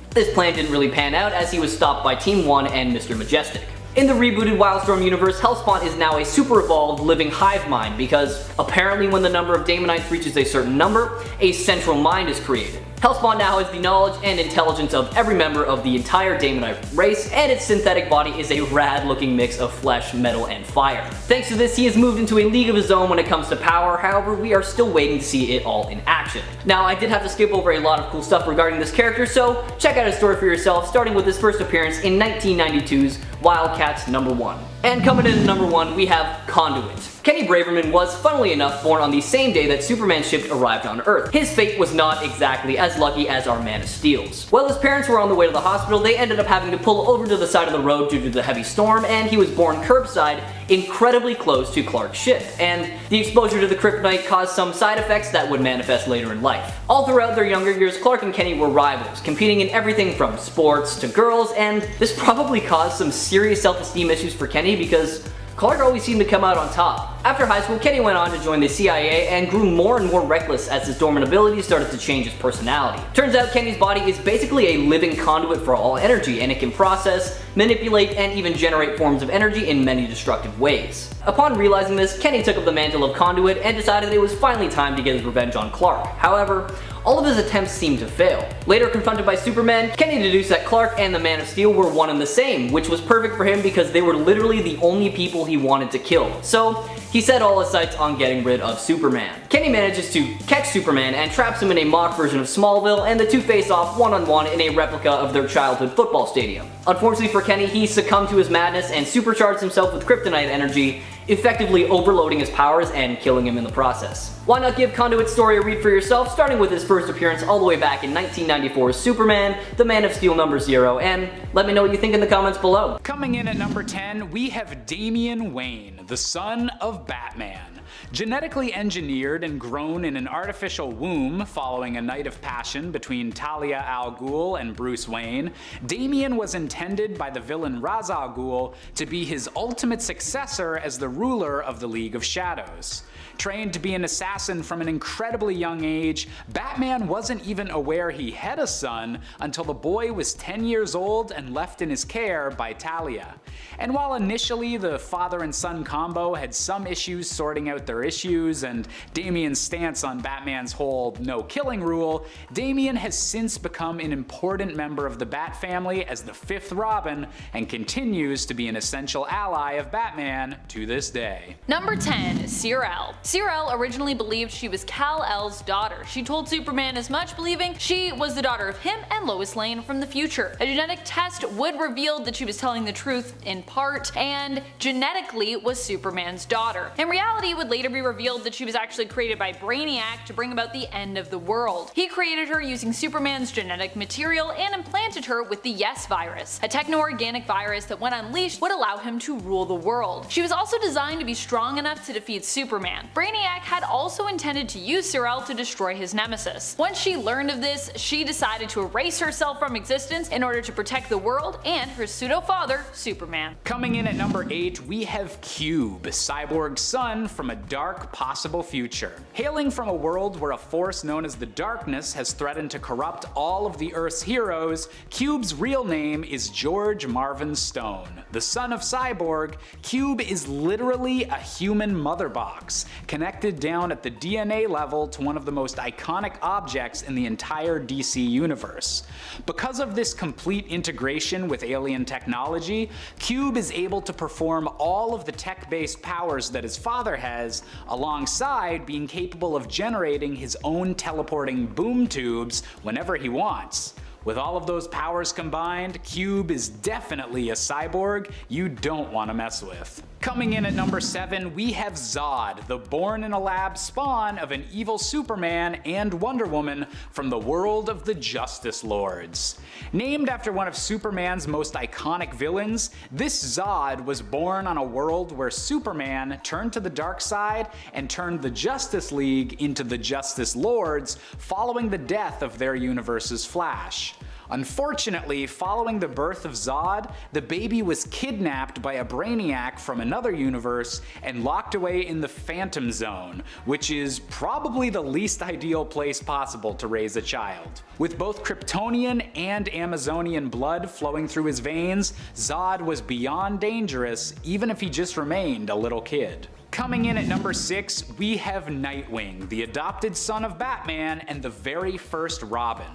this plan didn't really pan out as he was stopped by Team 1 and Mr. Majestic. In the rebooted Wildstorm universe, Hellspawn is now a super evolved living hive mind because apparently when the number of Daemonites reaches a certain number, a central mind is created. Hellspawn now has the knowledge and intelligence of every member of the entire Daemonite race, and its synthetic body is a rad looking mix of flesh, metal, and fire. Thanks to this, he has moved into a league of his own when it comes to power. However, we are still waiting to see it all in action. Now, I did have to skip over a lot of cool stuff regarding this character, so check out his story for yourself, starting with his first appearance in 1992's Wildcats #1. And coming in at #1, we have Conduit. Kenny Braverman was, funnily enough, born on the same day that Superman's ship arrived on Earth. His fate was not exactly as lucky as our Man of Steel's. While his parents were on the way to the hospital, they ended up having to pull over to the side of the road due to the heavy storm, and he was born curbside, incredibly close to Clark's ship. And the exposure to the kryptonite caused some side effects that would manifest later in life. All throughout their younger years, Clark and Kenny were rivals, competing in everything from sports to girls, and this probably caused some serious self-esteem issues for Kenny because Clark always seemed to come out on top. After high school, Kenny went on to join the CIA and grew more and more reckless as his dormant abilities started to change his personality. Turns out Kenny's body is basically a living conduit for all energy, and it can process, manipulate, and even generate forms of energy in many destructive ways. Upon realizing this, Kenny took up the mantle of Conduit and decided it was finally time to get his revenge on Clark. However, all of his attempts seemed to fail. Later confronted by Superman, Kenny deduced that Clark and the Man of Steel were one and the same, which was perfect for him because they were literally the only people he wanted to kill. So he set all his sights on getting rid of Superman. Kenny manages to catch Superman and traps him in a mock version of Smallville, and the two face off one-on-one in a replica of their childhood football stadium. Unfortunately for Kenny, he succumbed to his madness and supercharged himself with kryptonite energy, effectively overloading his powers and killing him in the process. Why not give Conduit's story a read for yourself, starting with his first appearance all the way back in 1994's Superman, the Man of Steel #0, and let me know what you think in the comments below. Coming in at number 10, we have Damian Wayne, the son of Batman. Genetically engineered and grown in an artificial womb following a night of passion between Talia al Ghul and Bruce Wayne, Damian was intended by the villain Ra's al Ghul to be his ultimate successor as the ruler of the League of Shadows. Trained to be an assassin from an incredibly young age, Batman wasn't even aware he had a son until the boy was 10 years old and left in his care by Talia. And while initially the father and son combo had some issues sorting out their issues and Damian's stance on Batman's whole no-killing rule, Damian has since become an important member of the Bat family as the fifth Robin and continues to be an essential ally of Batman to this day. Number 10, Sir-El. Sir-El originally believed she was Kal-El's daughter. She told Superman as much, believing she was the daughter of him and Lois Lane from the future. A genetic test would reveal that she was telling the truth in part, and genetically was Superman's daughter. In reality, it would later be revealed that she was actually created by Brainiac to bring about the end of the world. He created her using Superman's genetic material and implanted her with the Yes virus, a techno-organic virus that when unleashed would allow him to rule the world. She was also designed to be strong enough to defeat Superman. Brainiac had also intended to use Sir-El to destroy his nemesis. Once she learned of this, she decided to erase herself from existence in order to protect the world and her pseudo-father, Superman. Coming in at number 8, we have Cube, Cyborg's son from a dark possible future. Hailing from a world where a force known as the Darkness has threatened to corrupt all of the Earth's heroes, Cube's real name is George Marvin Stone. The son of Cyborg, Cube is literally a human mother box, connected down at the DNA level to one of the most iconic objects in the entire DC universe. Because of this complete integration with alien technology, Cube is able to perform all of the tech-based powers that his father has, alongside being capable of generating his own teleporting boom tubes whenever he wants. With all of those powers combined, Cube is definitely a cyborg you don't want to mess with. Coming in at number 7, we have Zod, the born-in-a-lab spawn of an evil Superman and Wonder Woman from the world of the Justice Lords. Named after one of Superman's most iconic villains, this Zod was born on a world where Superman turned to the dark side and turned the Justice League into the Justice Lords following the death of their universe's Flash. Unfortunately, following the birth of Zod, the baby was kidnapped by a Brainiac from another universe and locked away in the Phantom Zone, which is probably the least ideal place possible to raise a child. With both Kryptonian and Amazonian blood flowing through his veins, Zod was beyond dangerous even if he just remained a little kid. Coming in at number 6, we have Nightwing, the adopted son of Batman and the very first Robin.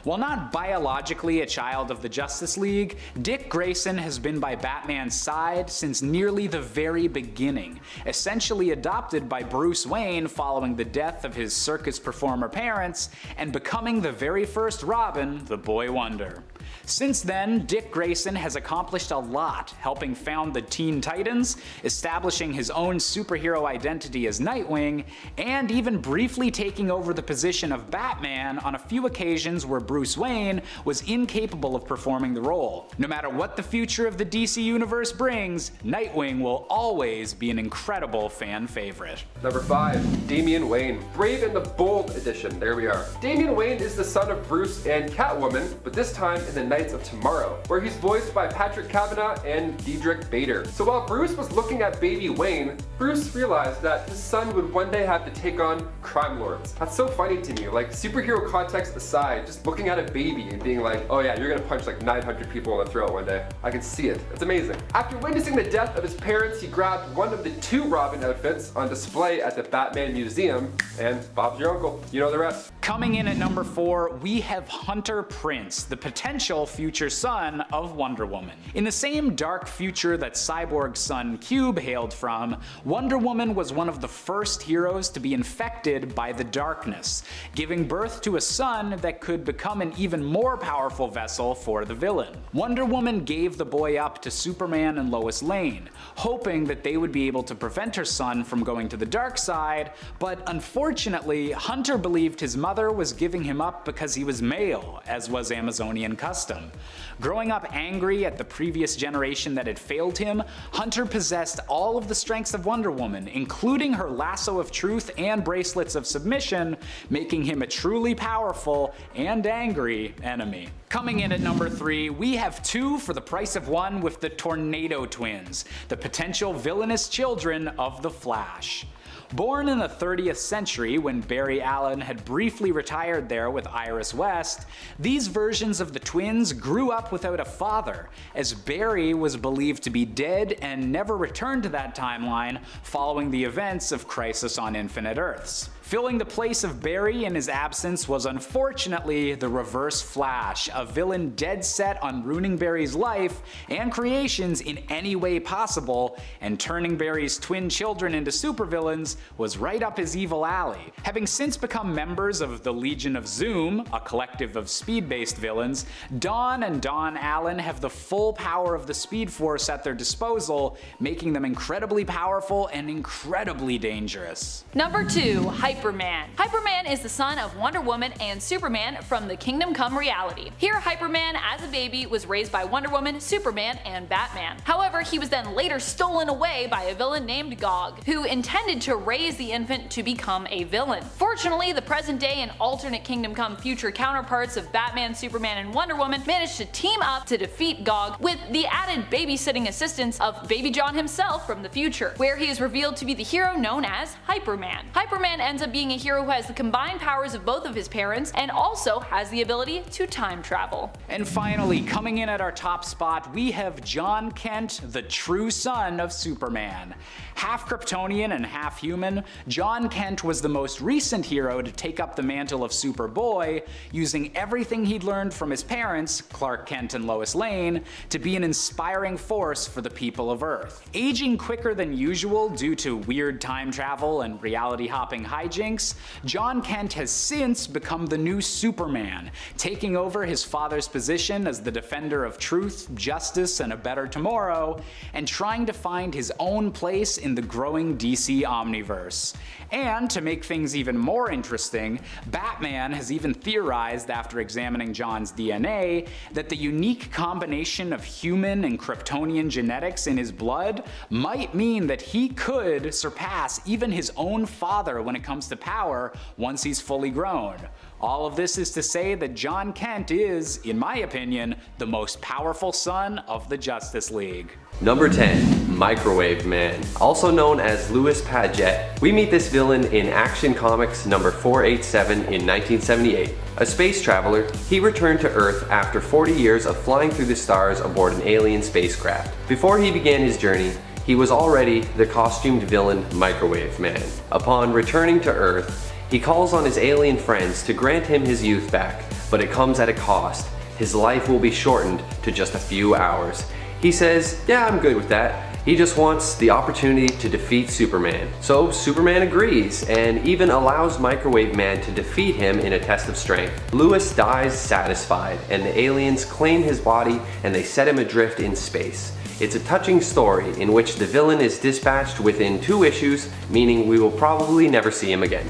While not biologically a child of the Justice League, Dick Grayson has been by Batman's side since nearly the very beginning, essentially adopted by Bruce Wayne following the death of his circus performer parents, and becoming the very first Robin, the Boy Wonder. Since then, Dick Grayson has accomplished a lot, helping found the Teen Titans, establishing his own superhero identity as Nightwing, and even briefly taking over the position of Batman on a few occasions where Bruce Wayne was incapable of performing the role. No matter what the future of the DC Universe brings, Nightwing will always be an incredible fan favorite. Number 5, Damian Wayne. Brave and the Bold edition. There we are. Damian Wayne is the son of Bruce and Catwoman, but this time in the Knights of Tomorrow, where he's voiced by Patrick Kavanagh and Diedrich Bader. So while Bruce was looking at baby Wayne, Bruce realized that his son would one day have to take on crime lords. That's so funny to me. Like, superhero context aside, just looking at a baby and being like, oh yeah, you're gonna punch like 900 people in the throat one day. I can see it. It's amazing. After witnessing the death of his parents, he grabbed one of the 2 Robin outfits on display at the Batman Museum, and Bob's your uncle. You know the rest. Coming in at number 4, we have Hunter Prince, the potential future son of Wonder Woman. In the same dark future that Cyborg's son Cube hailed from, Wonder Woman was one of the first heroes to be infected by the darkness, giving birth to a son that could become an even more powerful vessel for the villain. Wonder Woman gave the boy up to Superman and Lois Lane, hoping that they would be able to prevent her son from going to the dark side, but unfortunately, Hunter believed his mother was giving him up because he was male, as was Amazonian custom. Growing up angry at the previous generation that had failed him, Hunter possessed all of the strengths of Wonder Woman, including her lasso of truth and bracelets of submission, making him a truly powerful and angry enemy. Coming in at number 3, we have 2 for the price of 1 with the Tornado Twins, the potential villainous children of the Flash. Born in the 30th century when Barry Allen had briefly retired there with Iris West, these versions of the twins grew up without a father, as Barry was believed to be dead and never returned to that timeline following the events of Crisis on Infinite Earths. Filling the place of Barry in his absence was unfortunately the Reverse Flash, a villain dead set on ruining Barry's life and creations in any way possible, and turning Barry's twin children into supervillains was right up his evil alley. Having since become members of the Legion of Zoom, a collective of speed-based villains, Dawn and Dawn Allen have the full power of the Speed Force at their disposal, making them incredibly powerful and incredibly dangerous. Number 2, Hyperman. Hyperman is the son of Wonder Woman and Superman from the Kingdom Come reality. Here, Hyperman, as a baby, was raised by Wonder Woman, Superman, and Batman. However, he was then later stolen away by a villain named Gog, who intended to raise the infant to become a villain. Fortunately, the present day and alternate Kingdom Come future counterparts of Batman, Superman, and Wonder Woman managed to team up to defeat Gog with the added babysitting assistance of Baby John himself from the future, where he is revealed to be the hero known as Hyperman. Hyperman ends up being a hero who has the combined powers of both of his parents and also has the ability to time travel. And finally, coming in at our top spot, we have John Kent, the true son of Superman. Half Kryptonian and half human, John Kent was the most recent hero to take up the mantle of Superboy, using everything he'd learned from his parents, Clark Kent and Lois Lane, to be an inspiring force for the people of Earth. Aging quicker than usual due to weird time travel and reality-hopping hijinks, John Kent has since become the new Superman, taking over his father's position as the defender of truth, justice, and a better tomorrow, and trying to find his own place in the growing DC Omniverse. And to make things even more interesting, Batman has even theorized after examining John's DNA that the unique combination of human and Kryptonian genetics in his blood might mean that he could surpass even his own father when it comes to power once he's fully grown. All of this is to say that John Kent is, in my opinion, the most powerful son of the Justice League. Number 10, Microwave Man. Also known as Louis Paget, we meet this villain in Action Comics number 487 in 1978. A space traveler, he returned to Earth after 40 years of flying through the stars aboard an alien spacecraft. Before he began his journey, he was already the costumed villain Microwave Man. Upon returning to Earth, he calls on his alien friends to grant him his youth back, but it comes at a cost. His life will be shortened to just a few hours. He says, yeah, I'm good with that. He just wants the opportunity to defeat Superman. So Superman agrees and even allows Microwave Man to defeat him in a test of strength. Lois dies satisfied and the aliens claim his body and they set him adrift in space. It's a touching story in which the villain is dispatched within 2 issues, meaning we will probably never see him again.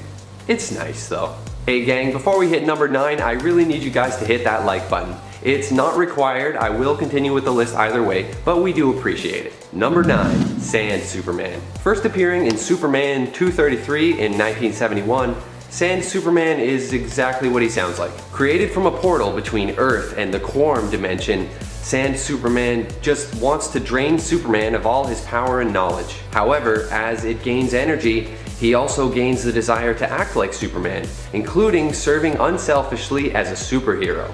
It's nice though. Hey gang, before we hit number 9, I really need you guys to hit that like button. It's not required, I will continue with the list either way, but we do appreciate it. Number 9, Sand Superman. First appearing in Superman 233 in 1971, Sand Superman is exactly what he sounds like. Created from a portal between Earth and the Quorum dimension, Sand Superman just wants to drain Superman of all his power and knowledge. However, as it gains energy, he also gains the desire to act like Superman, including serving unselfishly as a superhero.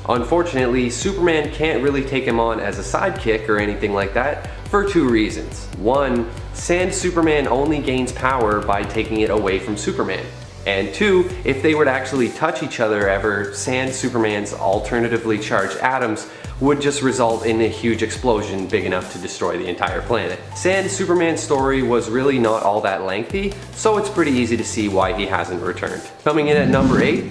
Unfortunately, Superman can't really take him on as a sidekick or anything like that for 2 reasons. 1, Sand Superman only gains power by taking it away from Superman. And 2, if they were to actually touch each other ever, Sand Superman's alternatively charged atoms would just result in a huge explosion big enough to destroy the entire planet. Sand Superman's story was really not all that lengthy, so it's pretty easy to see why he hasn't returned. Coming in at number 8,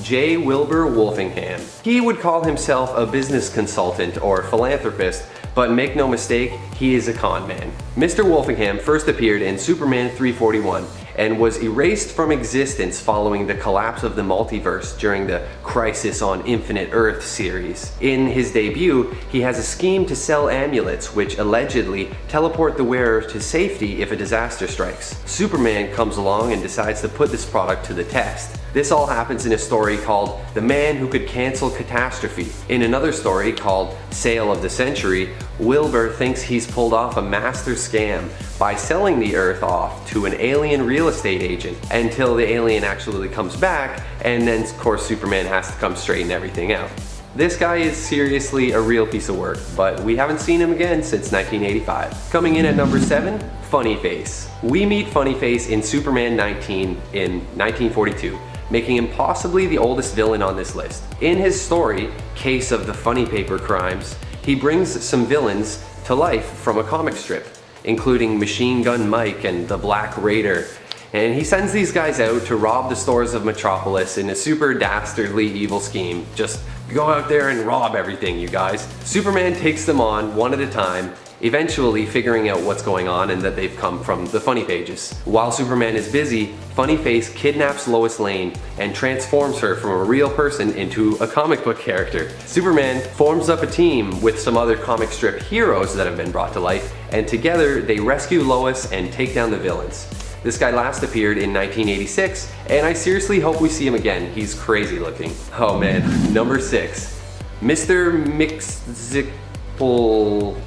J. Wilbur Wolfenham. He would call himself a business consultant or philanthropist, but make no mistake, he is a con man. Mr. Wolfenham first appeared in Superman 341 and was erased from existence following the collapse of the multiverse during the Crisis on Infinite Earth series. In his debut, he has a scheme to sell amulets which allegedly teleport the wearer to safety if a disaster strikes. Superman comes along and decides to put this product to the test. This all happens in a story called The Man Who Could Cancel Catastrophe. In another story called Sale of the Century, Wilbur thinks he's pulled off a master scam by selling the Earth off to an alien real estate agent until the alien actually comes back, and then of course Superman has to come straighten everything out. This guy is seriously a real piece of work, but we haven't seen him again since 1985. Coming in at number 7, Funny Face. We meet Funny Face in Superman 19 in 1942. Making him possibly the oldest villain on this list. In his story, Case of the Funny Paper Crimes, he brings some villains to life from a comic strip, including Machine Gun Mike and the Black Raider, and he sends these guys out to rob the stores of Metropolis in a super dastardly evil scheme. Just go out there and rob everything, you guys. Superman takes them on one at a time, eventually figuring out what's going on and that they've come from the Funny Pages. While Superman is busy, Funny Face kidnaps Lois Lane and transforms her from a real person into a comic book character. Superman forms up a team with some other comic strip heroes that have been brought to life, and together they rescue Lois and take down the villains. This guy last appeared in 1986, and I seriously hope we see him again. He's crazy looking. Oh man, number 6, Mr. Mixzipple.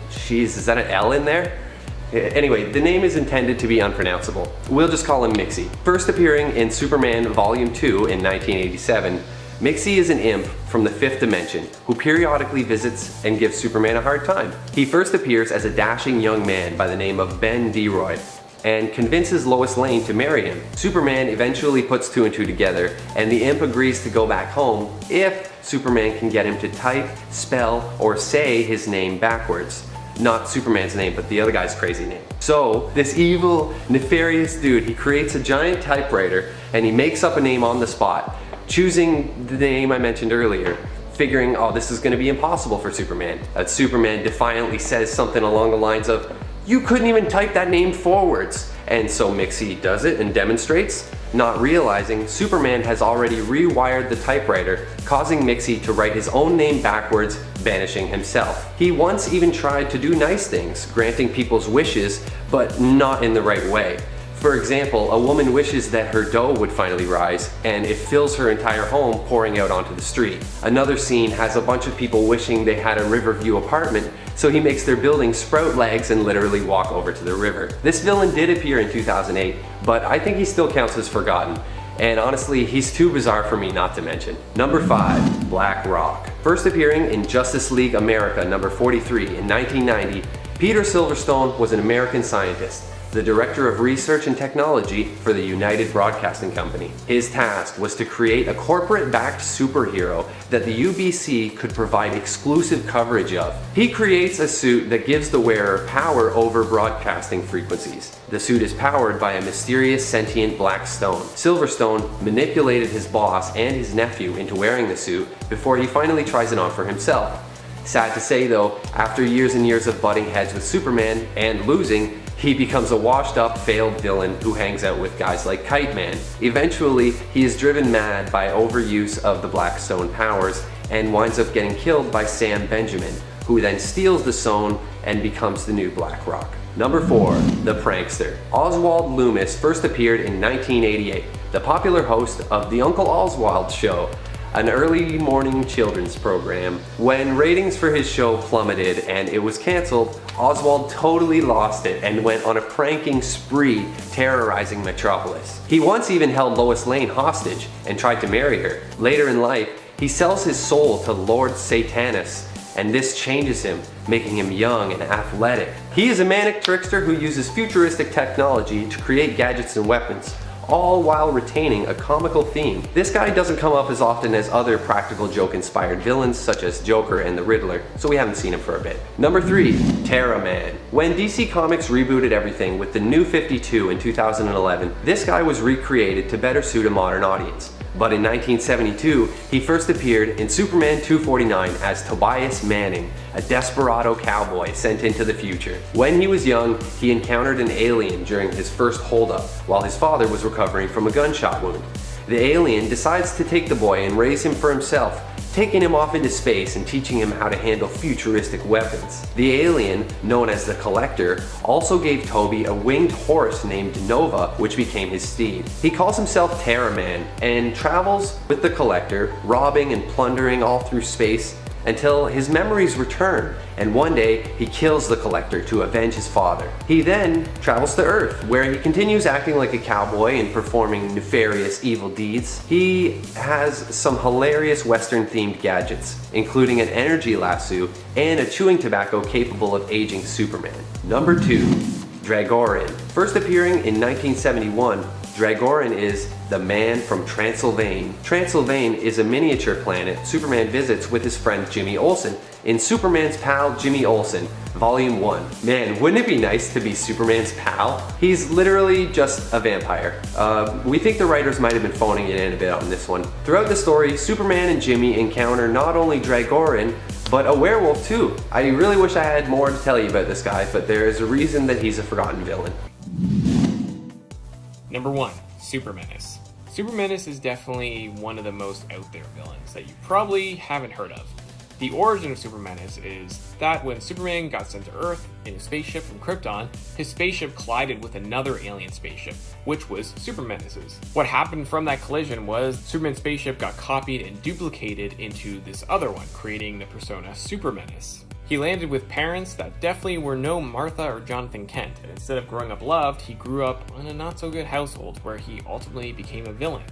Jeez, is that an L in there? Anyway, the name is intended to be unpronounceable. We'll just call him Mixie. First appearing in Superman Volume 2 in 1987, Mixie is an imp from the 5th dimension who periodically visits and gives Superman a hard time. He first appears as a dashing young man by the name of Ben DeRoy and convinces Lois Lane to marry him. Superman eventually puts 2 and 2 together, and the imp agrees to go back home if Superman can get him to type, spell, or say his name backwards. Not Superman's name, but the other guy's crazy name. So, this evil, nefarious dude, he creates a giant typewriter and he makes up a name on the spot, choosing the name I mentioned earlier, figuring, oh, this is gonna be impossible for Superman. Superman defiantly says something along the lines of, you couldn't even type that name forwards. And so Mixie does it and demonstrates, not realizing Superman has already rewired the typewriter, causing Mixie to write his own name backwards, banishing himself. He once even tried to do nice things, granting people's wishes, but not in the right way. For example, a woman wishes that her dough would finally rise, and it fills her entire home, pouring out onto the street. Another scene has a bunch of people wishing they had a Riverview apartment, so he makes their building sprout legs and literally walk over to the river. This villain did appear in 2008, but I think he still counts as forgotten. And honestly, he's too bizarre for me not to mention. Number 5, Black Rock. First appearing in Justice League America number 43 in 1990, Peter Silverstone was an American scientist, the Director of Research and Technology for the United Broadcasting Company. His task was to create a corporate-backed superhero that the UBC could provide exclusive coverage of. He creates a suit that gives the wearer power over broadcasting frequencies. The suit is powered by a mysterious sentient black stone. Silverstone manipulated his boss and his nephew into wearing the suit before he finally tries it on for himself. Sad to say though, after years and years of butting heads with Superman and losing, he becomes a washed up, failed villain who hangs out with guys like Kite Man. Eventually, he is driven mad by overuse of the Black Stone powers and winds up getting killed by Sam Benjamin, who then steals the stone and becomes the new Black Rock. Number 4, the prankster. Oswald Loomis first appeared in 1988, the popular host of The Uncle Oswald Show, an early morning children's program. When ratings for his show plummeted and it was cancelled, Oswald totally lost it and went on a pranking spree, terrorizing Metropolis. He once even held Lois Lane hostage and tried to marry her. Later in life, he sells his soul to Lord Satanus, and this changes him, making him young and athletic. He is a manic trickster who uses futuristic technology to create gadgets and weapons, all while retaining a comical theme. This guy doesn't come up as often as other practical joke inspired villains such as Joker and the Riddler, so we haven't seen him for a bit. Number 3, Terra Man. When DC Comics rebooted everything with the New 52 in 2011, this guy was recreated to better suit a modern audience. But in 1972, he first appeared in Superman 249 as Tobias Manning, a desperado cowboy sent into the future. When he was young, he encountered an alien during his first holdup, while his father was recovering from a gunshot wound. The alien decides to take the boy and raise him for himself, taking him off into space and teaching him how to handle futuristic weapons. The alien, known as the Collector, also gave Toby a winged horse named Nova, which became his steed. He calls himself Terra Man and travels with the Collector, robbing and plundering all through space until his memories return, and one day he kills the Collector to avenge his father. He then travels to Earth, where he continues acting like a cowboy and performing nefarious evil deeds. He has some hilarious Western themed gadgets, including an energy lasso and a chewing tobacco capable of aging Superman. Number 2, Dragorin. First appearing in 1971, Dragorin is the man from Transylvania. Transylvania is a miniature planet Superman visits with his friend Jimmy Olsen in Superman's Pal Jimmy Olsen, Volume 1. Man, wouldn't it be nice to be Superman's pal? He's literally just a vampire. We think the writers might have been phoning it in a bit on this one. Throughout the story, Superman and Jimmy encounter not only Dragorin, but a werewolf too. I really wish I had more to tell you about this guy, but there is a reason that he's a forgotten villain. Number 1, Super Menace. Super Menace is definitely one of the most out there villains that you probably haven't heard of. The origin of Super Menace is that when Superman got sent to Earth in a spaceship from Krypton, his spaceship collided with another alien spaceship, which was Super Menace's. What happened from that collision was Superman's spaceship got copied and duplicated into this other one, creating the persona Super Menace. He landed with parents that definitely were no Martha or Jonathan Kent, and instead of growing up loved, he grew up in a not so good household where he ultimately became a villain.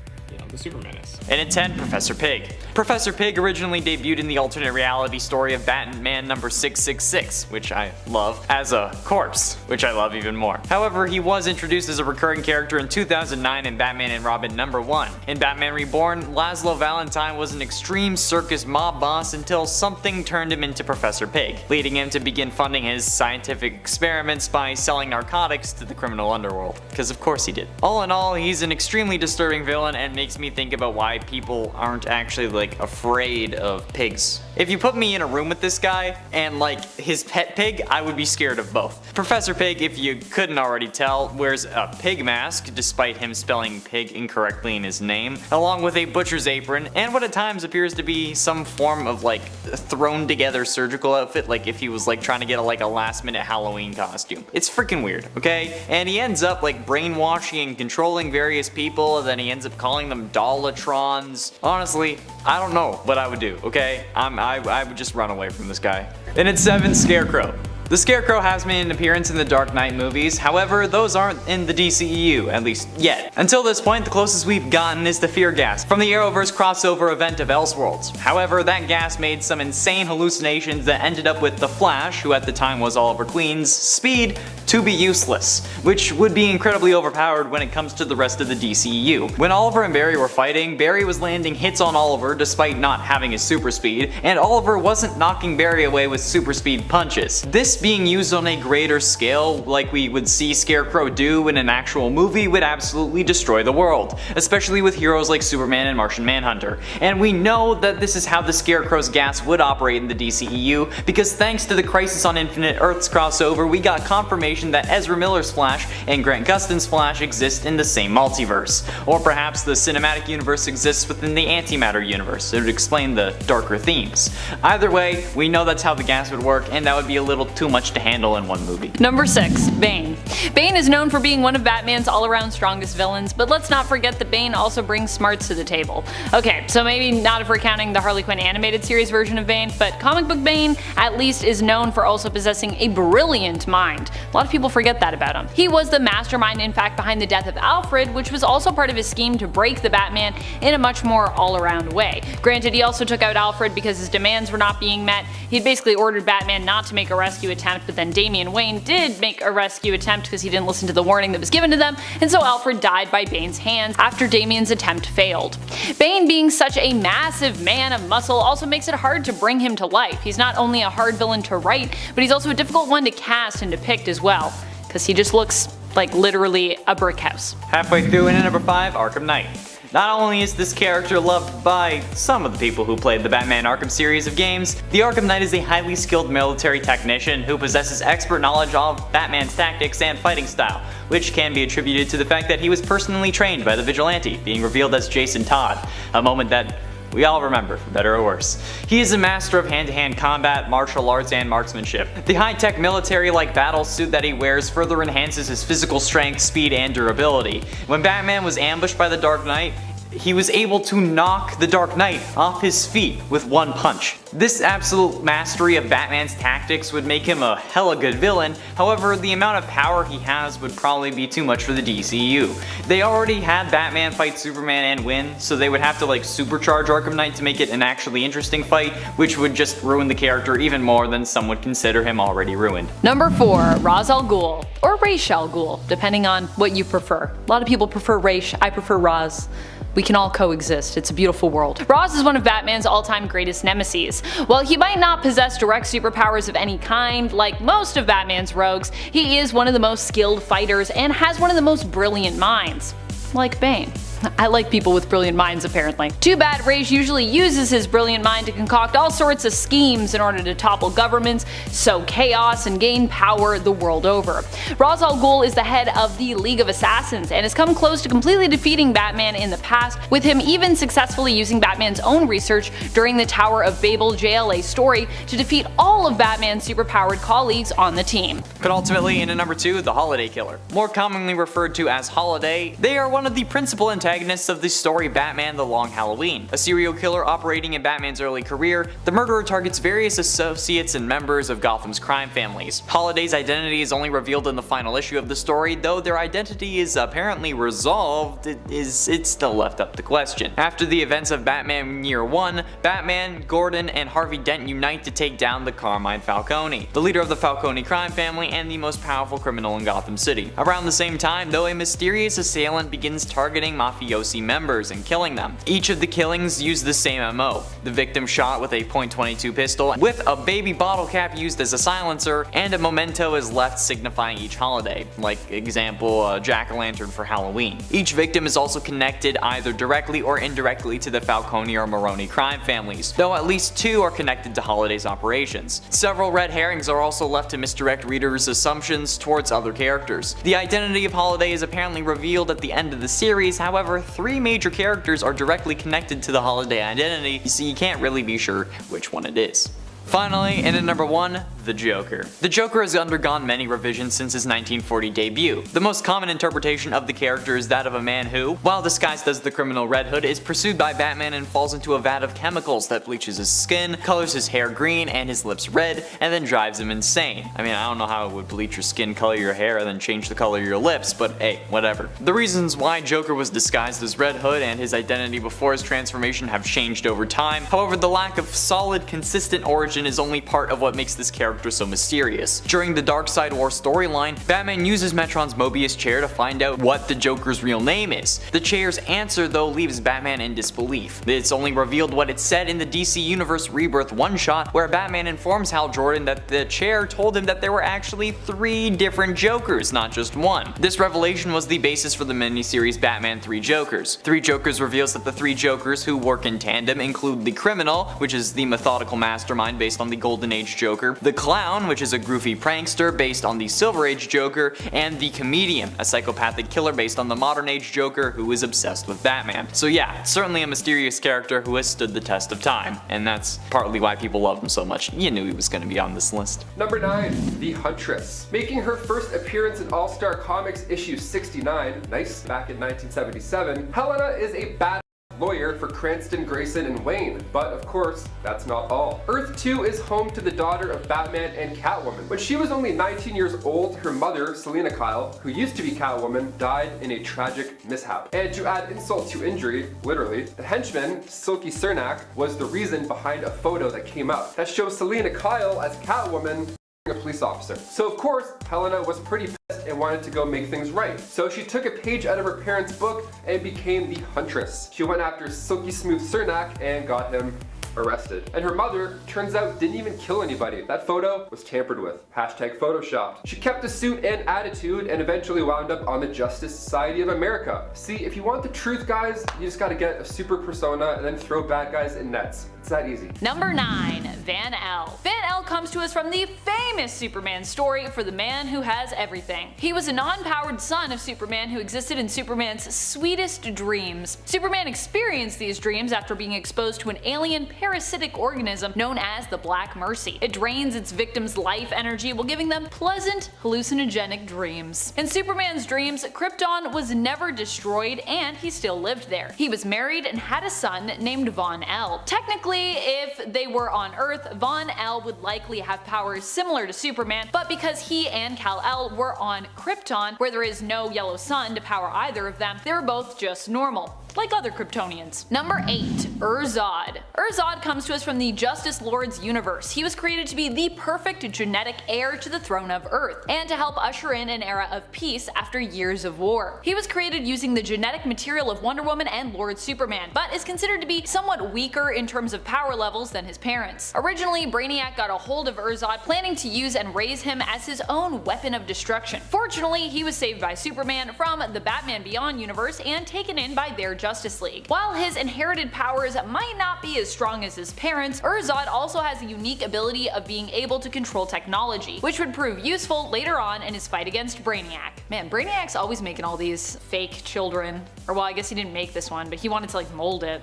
The Super Menace. And at 10, Professor Pig. Professor Pig originally debuted in the alternate reality story of Batman number 666, which I love, as a corpse, which I love even more. However, he was introduced as a recurring character in 2009 in Batman and Robin number 1. In Batman Reborn, Laszlo Valentine was an extreme circus mob boss until something turned him into Professor Pig, leading him to begin funding his scientific experiments by selling narcotics to the criminal underworld. Because of course he did. All in all, he's an extremely disturbing villain and makes me think about why people aren't actually afraid of pigs. If you put me in a room with this guy and his pet pig, I would be scared of both. Professor Pig, if you couldn't already tell, wears a pig mask despite him spelling pig incorrectly in his name, along with a butcher's apron and what at times appears to be some form of thrown together surgical outfit, like if he was trying to get a last minute Halloween costume. It's freaking weird, okay? And he ends up brainwashing and controlling various people, and then he ends up calling them Dollatrons. Honestly, I don't know what I would do, okay? I would just run away from this guy. And at 7, Scarecrow. The Scarecrow has made an appearance in the Dark Knight movies, however, those aren't in the DCEU, at least yet. Until this point, the closest we've gotten is the Fear Gas from the Arrowverse crossover event of Elseworlds. However, that gas made some insane hallucinations that ended up with the Flash, who at the time was Oliver Queen's, speed to be useless, which would be incredibly overpowered when it comes to the rest of the DCEU. When Oliver and Barry were fighting, Barry was landing hits on Oliver despite not having his super speed, and Oliver wasn't knocking Barry away with super speed punches. This being used on a greater scale, like we would see Scarecrow do in an actual movie, would absolutely destroy the world, especially with heroes like Superman and Martian Manhunter. And we know that this is how the Scarecrow's gas would operate in the DCEU, because thanks to the Crisis on Infinite Earths crossover, we got confirmation that Ezra Miller's Flash and Grant Gustin's Flash exist in the same multiverse. Or perhaps the cinematic universe exists within the antimatter universe. It would explain the darker themes. Either way, we know that's how the gas would work, and that would be a little too much to handle in one movie. Number 6. Bane. Bane is known for being one of Batman's all-around strongest villains, but let's not forget that Bane also brings smarts to the table. Okay, so maybe not if we're counting the Harley Quinn animated series version of Bane, but comic book Bane at least is known for also possessing a brilliant mind. A lot of people forget that about him. He was the mastermind, in fact, behind the death of Alfred, which was also part of his scheme to break the Batman in a much more all-around way. Granted, he also took out Alfred because his demands were not being met. He'd basically ordered Batman not to make a rescue attempt, but then Damian Wayne did make a rescue attempt because he didn't listen to the warning that was given to them, and so Alfred died by Bane's hands after Damian's attempt failed. Bane, being such a massive man of muscle, also makes it hard to bring him to life. He's not only a hard villain to write, but he's also a difficult one to cast and depict as well, because he just looks like literally a brick house. Halfway through into number 5, Arkham Knight. Not only is this character loved by some of the people who played the Batman Arkham series of games, the Arkham Knight is a highly skilled military technician who possesses expert knowledge of Batman's tactics and fighting style, which can be attributed to the fact that he was personally trained by the Vigilante, being revealed as Jason Todd, a moment that we all remember, for better or worse. He is a master of hand-to-hand combat, martial arts, and marksmanship. The high-tech military-like battle suit that he wears further enhances his physical strength, speed, and durability. When Batman was ambushed by the Dark Knight, he was able to knock the Dark Knight off his feet with one punch. This absolute mastery of Batman's tactics would make him a hella good villain, however the amount of power he has would probably be too much for the DCU. They already had Batman fight Superman and win, so they would have to supercharge Arkham Knight to make it an actually interesting fight, which would just ruin the character even more than some would consider him already ruined. Number 4. Ra's al Ghul, or Ra's al Ghul, depending on what you prefer. A lot of people prefer Ra's, I prefer Ra's. We can all coexist, it's a beautiful world. Ra's is one of Batman's all-time greatest nemesis. While he might not possess direct superpowers of any kind, like most of Batman's rogues, he is one of the most skilled fighters and has one of the most brilliant minds. Like Bane. I like people with brilliant minds, apparently. Too bad Ra's usually uses his brilliant mind to concoct all sorts of schemes in order to topple governments, sow chaos, and gain power the world over. Ra's al Ghul is the head of the League of Assassins and has come close to completely defeating Batman in the past, with him even successfully using Batman's own research during the Tower of Babel JLA story to defeat all of Batman's superpowered colleagues on the team. Penultimately, into number 2, the Holiday Killer. More commonly referred to as Holiday, they are one of the principal antagonists of the story Batman The Long Halloween. A serial killer operating in Batman's early career, the murderer targets various associates and members of Gotham's crime families. Holiday's identity is only revealed in the final issue of the story, though their identity is apparently resolved, it's still left up to question. After the events of Batman Year 1, Batman, Gordon, and Harvey Dent unite to take down the Carmine Falcone, the leader of the Falcone crime family and the most powerful criminal in Gotham City. Around the same time, though, a mysterious assailant begins targeting mafiosi members and killing them. Each of the killings use the same MO. The victim shot with a .22 pistol, with a baby bottle cap used as a silencer, and a memento is left signifying each holiday, like example a jack-o'-lantern for Halloween. Each victim is also connected either directly or indirectly to the Falcone or Maroni crime families, though at least 2 are connected to Holiday's operations. Several red herrings are also left to misdirect readers' assumptions towards other characters. The identity of Holiday is apparently revealed at the end of the series, however 3 major characters are directly connected to the Holiday identity, so you can't really be sure which one it is. Finally, and at number 1, the Joker. The Joker has undergone many revisions since his 1940 debut. The most common interpretation of the character is that of a man who, while disguised as the criminal Red Hood, is pursued by Batman and falls into a vat of chemicals that bleaches his skin, colors his hair green and his lips red, and then drives him insane. I mean, I don't know how it would bleach your skin, color your hair, and then change the color of your lips, but hey, whatever. The reasons why Joker was disguised as Red Hood and his identity before his transformation have changed over time. However, the lack of solid, consistent origin is only part of what makes this character so mysterious. During the Darkseid War storyline, Batman uses Metron's Mobius chair to find out what the Joker's real name is. The chair's answer, though, leaves Batman in disbelief. It's only revealed what it said in the DC Universe Rebirth one-shot, where Batman informs Hal Jordan that the chair told him that there were actually 3 different Jokers, not just one. This revelation was the basis for the miniseries Batman 3 Jokers. 3 Jokers reveals that the 3 Jokers who work in tandem include the Criminal, which is the methodical mastermind based on the Golden Age Joker, the Clown, which is a goofy prankster based on the Silver Age Joker, and the Comedian, a psychopathic killer based on the Modern Age Joker who is obsessed with Batman. So yeah, certainly a mysterious character who has stood the test of time, and that's partly why people love him so much. You knew he was going to be on this list. Number 9, the Huntress. Making her first appearance in All-Star Comics issue 69, nice, back in 1977, Helena is a bad lawyer for Cranston, Grayson, and Wayne. But of course, that's not all. Earth 2 is home to the daughter of Batman and Catwoman. When she was only 19 years old, her mother, Selina Kyle, who used to be Catwoman, died in a tragic mishap. And to add insult to injury, literally, the henchman, Silky Cernak, was the reason behind a photo that came out that shows Selina Kyle as Catwoman a police officer. So of course, Helena was pretty pissed and wanted to go make things right. So she took a page out of her parents' book and became the Huntress. She went after Silky Smooth Cernak and got him arrested. And her mother, turns out, didn't even kill anybody. That photo was tampered with. Hashtag photoshopped. She kept the suit and attitude and eventually wound up on the Justice Society of America. See, if you want the truth, guys, you just gotta get a super persona and then throw bad guys in nets. It's that easy. Number 9, Van El. Van El comes to us from the famous Superman story for the man who has everything. He was a non-powered son of Superman who existed in Superman's sweetest dreams. Superman experienced these dreams after being exposed to an alien parasitic organism known as the Black Mercy. It drains its victims' life energy while giving them pleasant, hallucinogenic dreams. In Superman's dreams, Krypton was never destroyed and he still lived there. He was married and had a son named Von El. Technically, if they were on Earth, Von El would likely have powers similar to Superman, but because he and Kal-El were on Krypton, where there is no yellow sun to power either of them, they were both just normal, like other Kryptonians. Number 8, Ur-Zod. Ur-Zod comes to us from the Justice Lord's universe. He was created to be the perfect genetic heir to the throne of Earth, and to help usher in an era of peace after years of war. He was created using the genetic material of Wonder Woman and Lord Superman, but is considered to be somewhat weaker in terms of power levels than his parents. Originally, Brainiac got a hold of Ur-Zod, planning to use and raise him as his own weapon of destruction. Fortunately, he was saved by Superman from the Batman Beyond universe and taken in by their Justice League. While his inherited powers might not be as strong as his parents, Ur-Zod also has the unique ability of being able to control technology, which would prove useful later on in his fight against Brainiac. Man, Brainiac's always making all these fake children. Or well, I guess he didn't make this one, but he wanted to like mold it.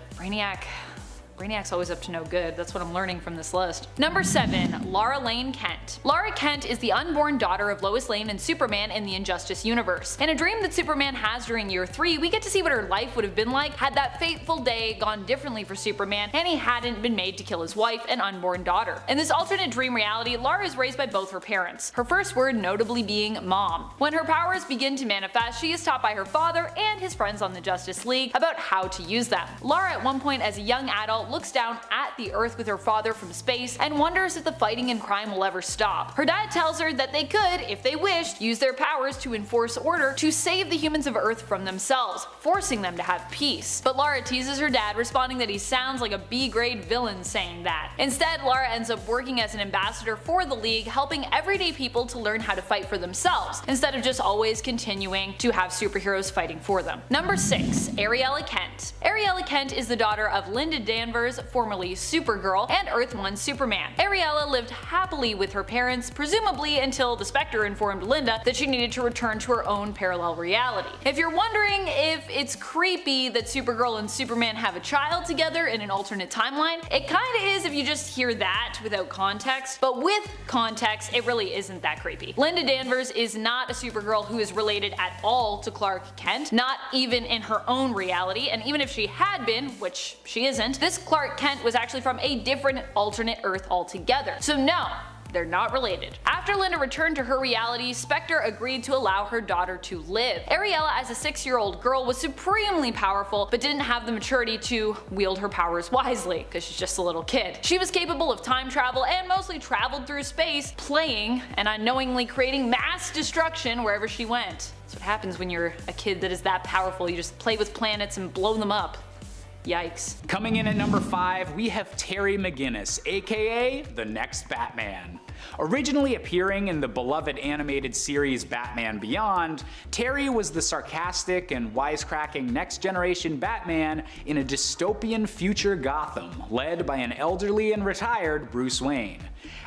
Brainiac's always up to no good. That's what I'm learning from this list. Number 7, Lara Lane Kent. Lara Kent is the unborn daughter of Lois Lane and Superman in the Injustice universe. In a dream that Superman has during year 3, we get to see what her life would have been like had that fateful day gone differently for Superman and he hadn't been made to kill his wife and unborn daughter. In this alternate dream reality, Lara is raised by both her parents, her first word notably being mom. When her powers begin to manifest, she is taught by her father and his friends on the Justice League about how to use them. Lara at one point as a young adult looks down at the Earth with her father from space and wonders if the fighting and crime will ever stop. Her dad tells her that they could, if they wished, use their powers to enforce order to save the humans of Earth from themselves, forcing them to have peace. But Lara teases her dad, responding that he sounds like a B-grade villain saying that. Instead, Lara ends up working as an ambassador for the League, helping everyday people to learn how to fight for themselves, instead of just always continuing to have superheroes fighting for them. Number 6, Ariella Kent. Ariella Kent is the daughter of Linda Danvers Danvers, formerly Supergirl, and Earth 1 Superman. Ariella lived happily with her parents, presumably until the Spectre informed Linda that she needed to return to her own parallel reality. If you're wondering if it's creepy that Supergirl and Superman have a child together in an alternate timeline, it kinda is if you just hear that without context, but with context, it really isn't that creepy. Linda Danvers is not a Supergirl who is related at all to Clark Kent, not even in her own reality, and even if she had been, which she isn't, this Clark Kent was actually from a different alternate Earth altogether. So no, they're not related. After Linda returned to her reality, Spectre agreed to allow her daughter to live. Ariella, as a 6-year-old girl, was supremely powerful, but didn't have the maturity to wield her powers wisely, because she's just a little kid. She was capable of time travel and mostly traveled through space, playing and unknowingly creating mass destruction wherever she went. That's what happens when you're a kid that is that powerful. You just play with planets and blow them up. Yikes. Coming in at number 5, we have Terry McGinnis, aka the next Batman. Originally appearing in the beloved animated series Batman Beyond, Terry was the sarcastic and wisecracking next-generation Batman in a dystopian future Gotham, led by an elderly and retired Bruce Wayne.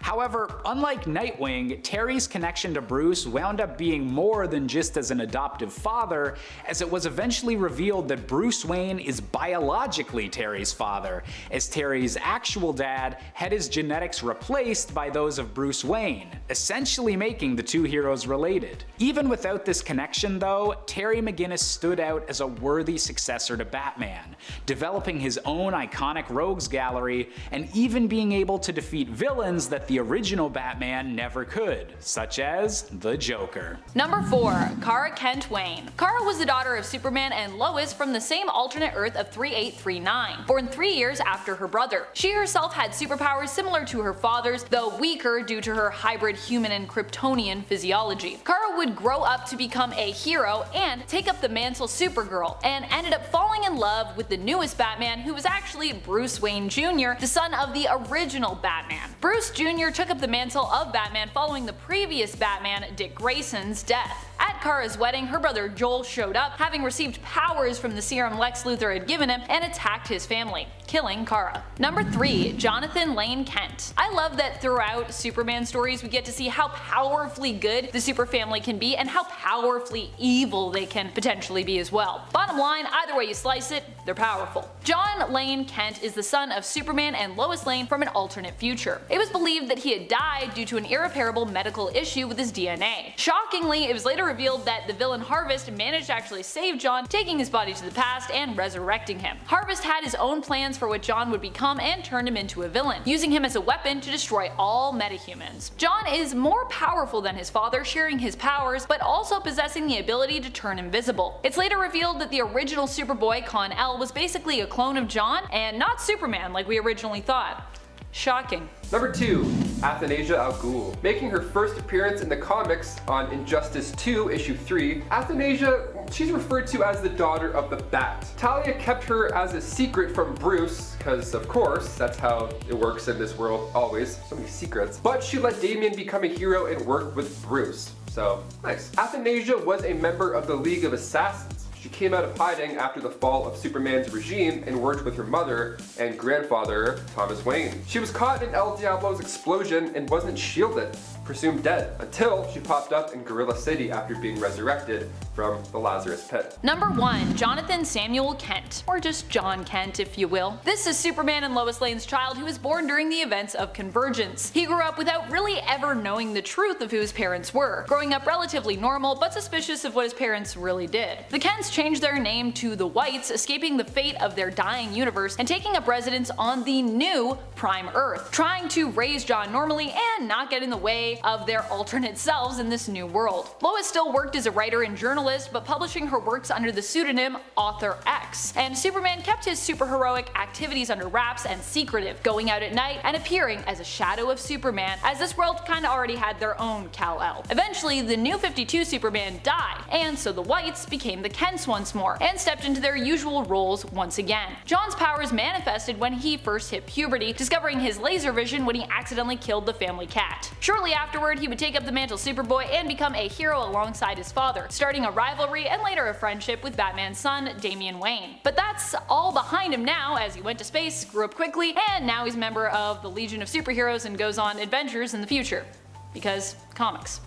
However, unlike Nightwing, Terry's connection to Bruce wound up being more than just as an adoptive father, as it was eventually revealed that Bruce Wayne is biologically Terry's father, as Terry's actual dad had his genetics replaced by those of Bruce Wayne, essentially making the two heroes related. Even without this connection though, Terry McGinnis stood out as a worthy successor to Batman, developing his own iconic rogues gallery and even being able to defeat villains that the original Batman never could, such as the Joker. Number 4. Kara Kent Wayne. Kara was the daughter of Superman and Lois from the same alternate Earth of 3839, born 3 years after her brother. She herself had superpowers similar to her father's, though weaker due to her hybrid human and Kryptonian physiology. Kara would grow up to become a hero and take up the mantle Supergirl, and ended up falling in love with the newest Batman, who was actually Bruce Wayne Jr., the son of the original Batman. Bruce Jr. took up the mantle of Batman following the previous Batman, Dick Grayson's, death. At Kara's wedding, her brother Joel showed up, having received powers from the serum Lex Luthor had given him, and attacked his family, killing Kara. Number 3. Jonathan Lane Kent. I love that throughout Superman stories we get to see how powerfully good the super family can be and how powerfully evil they can potentially be as well. Bottom line, either way you slice it, they're powerful. John Lane Kent is the son of Superman and Lois Lane from an alternate future. It was believed that he had died due to an irreparable medical issue with his DNA. Shockingly, it was later revealed that the villain Harvest managed to actually save John, taking his body to the past and resurrecting him. Harvest had his own plans for what John would become and turned him into a villain, using him as a weapon to destroy all metahumans. John is more powerful than his father, sharing his powers, but also possessing the ability to turn invisible. It's later revealed that the original Superboy Kon-El was basically a clone of John, and not Superman like we originally thought. Shocking. Number 2. Athanasia Al Ghul. Making her first appearance in the comics on Injustice 2 issue 3, Athanasia, she's referred to as the daughter of the Bat. Talia kept her as a secret from Bruce, because of course, that's how it works in this world always, so many secrets. But she let Damian become a hero and work with Bruce. So, nice. Athanasia was a member of the League of Assassins. She came out of hiding after the fall of Superman's regime and worked with her mother and grandfather, Thomas Wayne. She was caught in El Diablo's explosion and wasn't shielded, presumed dead, until she popped up in Gorilla City after being resurrected from the Lazarus Pit. Number 1. Jonathan Samuel Kent, or just John Kent if you will. This is Superman and Lois Lane's child who was born during the events of Convergence. He grew up without really ever knowing the truth of who his parents were, growing up relatively normal but suspicious of what his parents really did. The Kents changed their name to the Whites, escaping the fate of their dying universe and taking up residence on the new Prime Earth, trying to raise John normally and not get in the way of their alternate selves in this new world. Lois still worked as a writer and journalist, but publishing her works under the pseudonym Author X, and Superman kept his superheroic activities under wraps and secretive, going out at night and appearing as a shadow of Superman, as this world kinda already had their own Kal-El. Eventually, the New 52 Superman died, and so the Whites became the Kents once more, and stepped into their usual roles once again. John's powers manifested when he first hit puberty, discovering his laser vision when he accidentally killed the family cat. Shortly afterward, he would take up the mantle of Superboy and become a hero alongside his father, starting a rivalry and later a friendship with Batman's son, Damian Wayne. But that's all behind him now, as he went to space, grew up quickly, and now he's a member of the Legion of Superheroes and goes on adventures in the future. Because comics.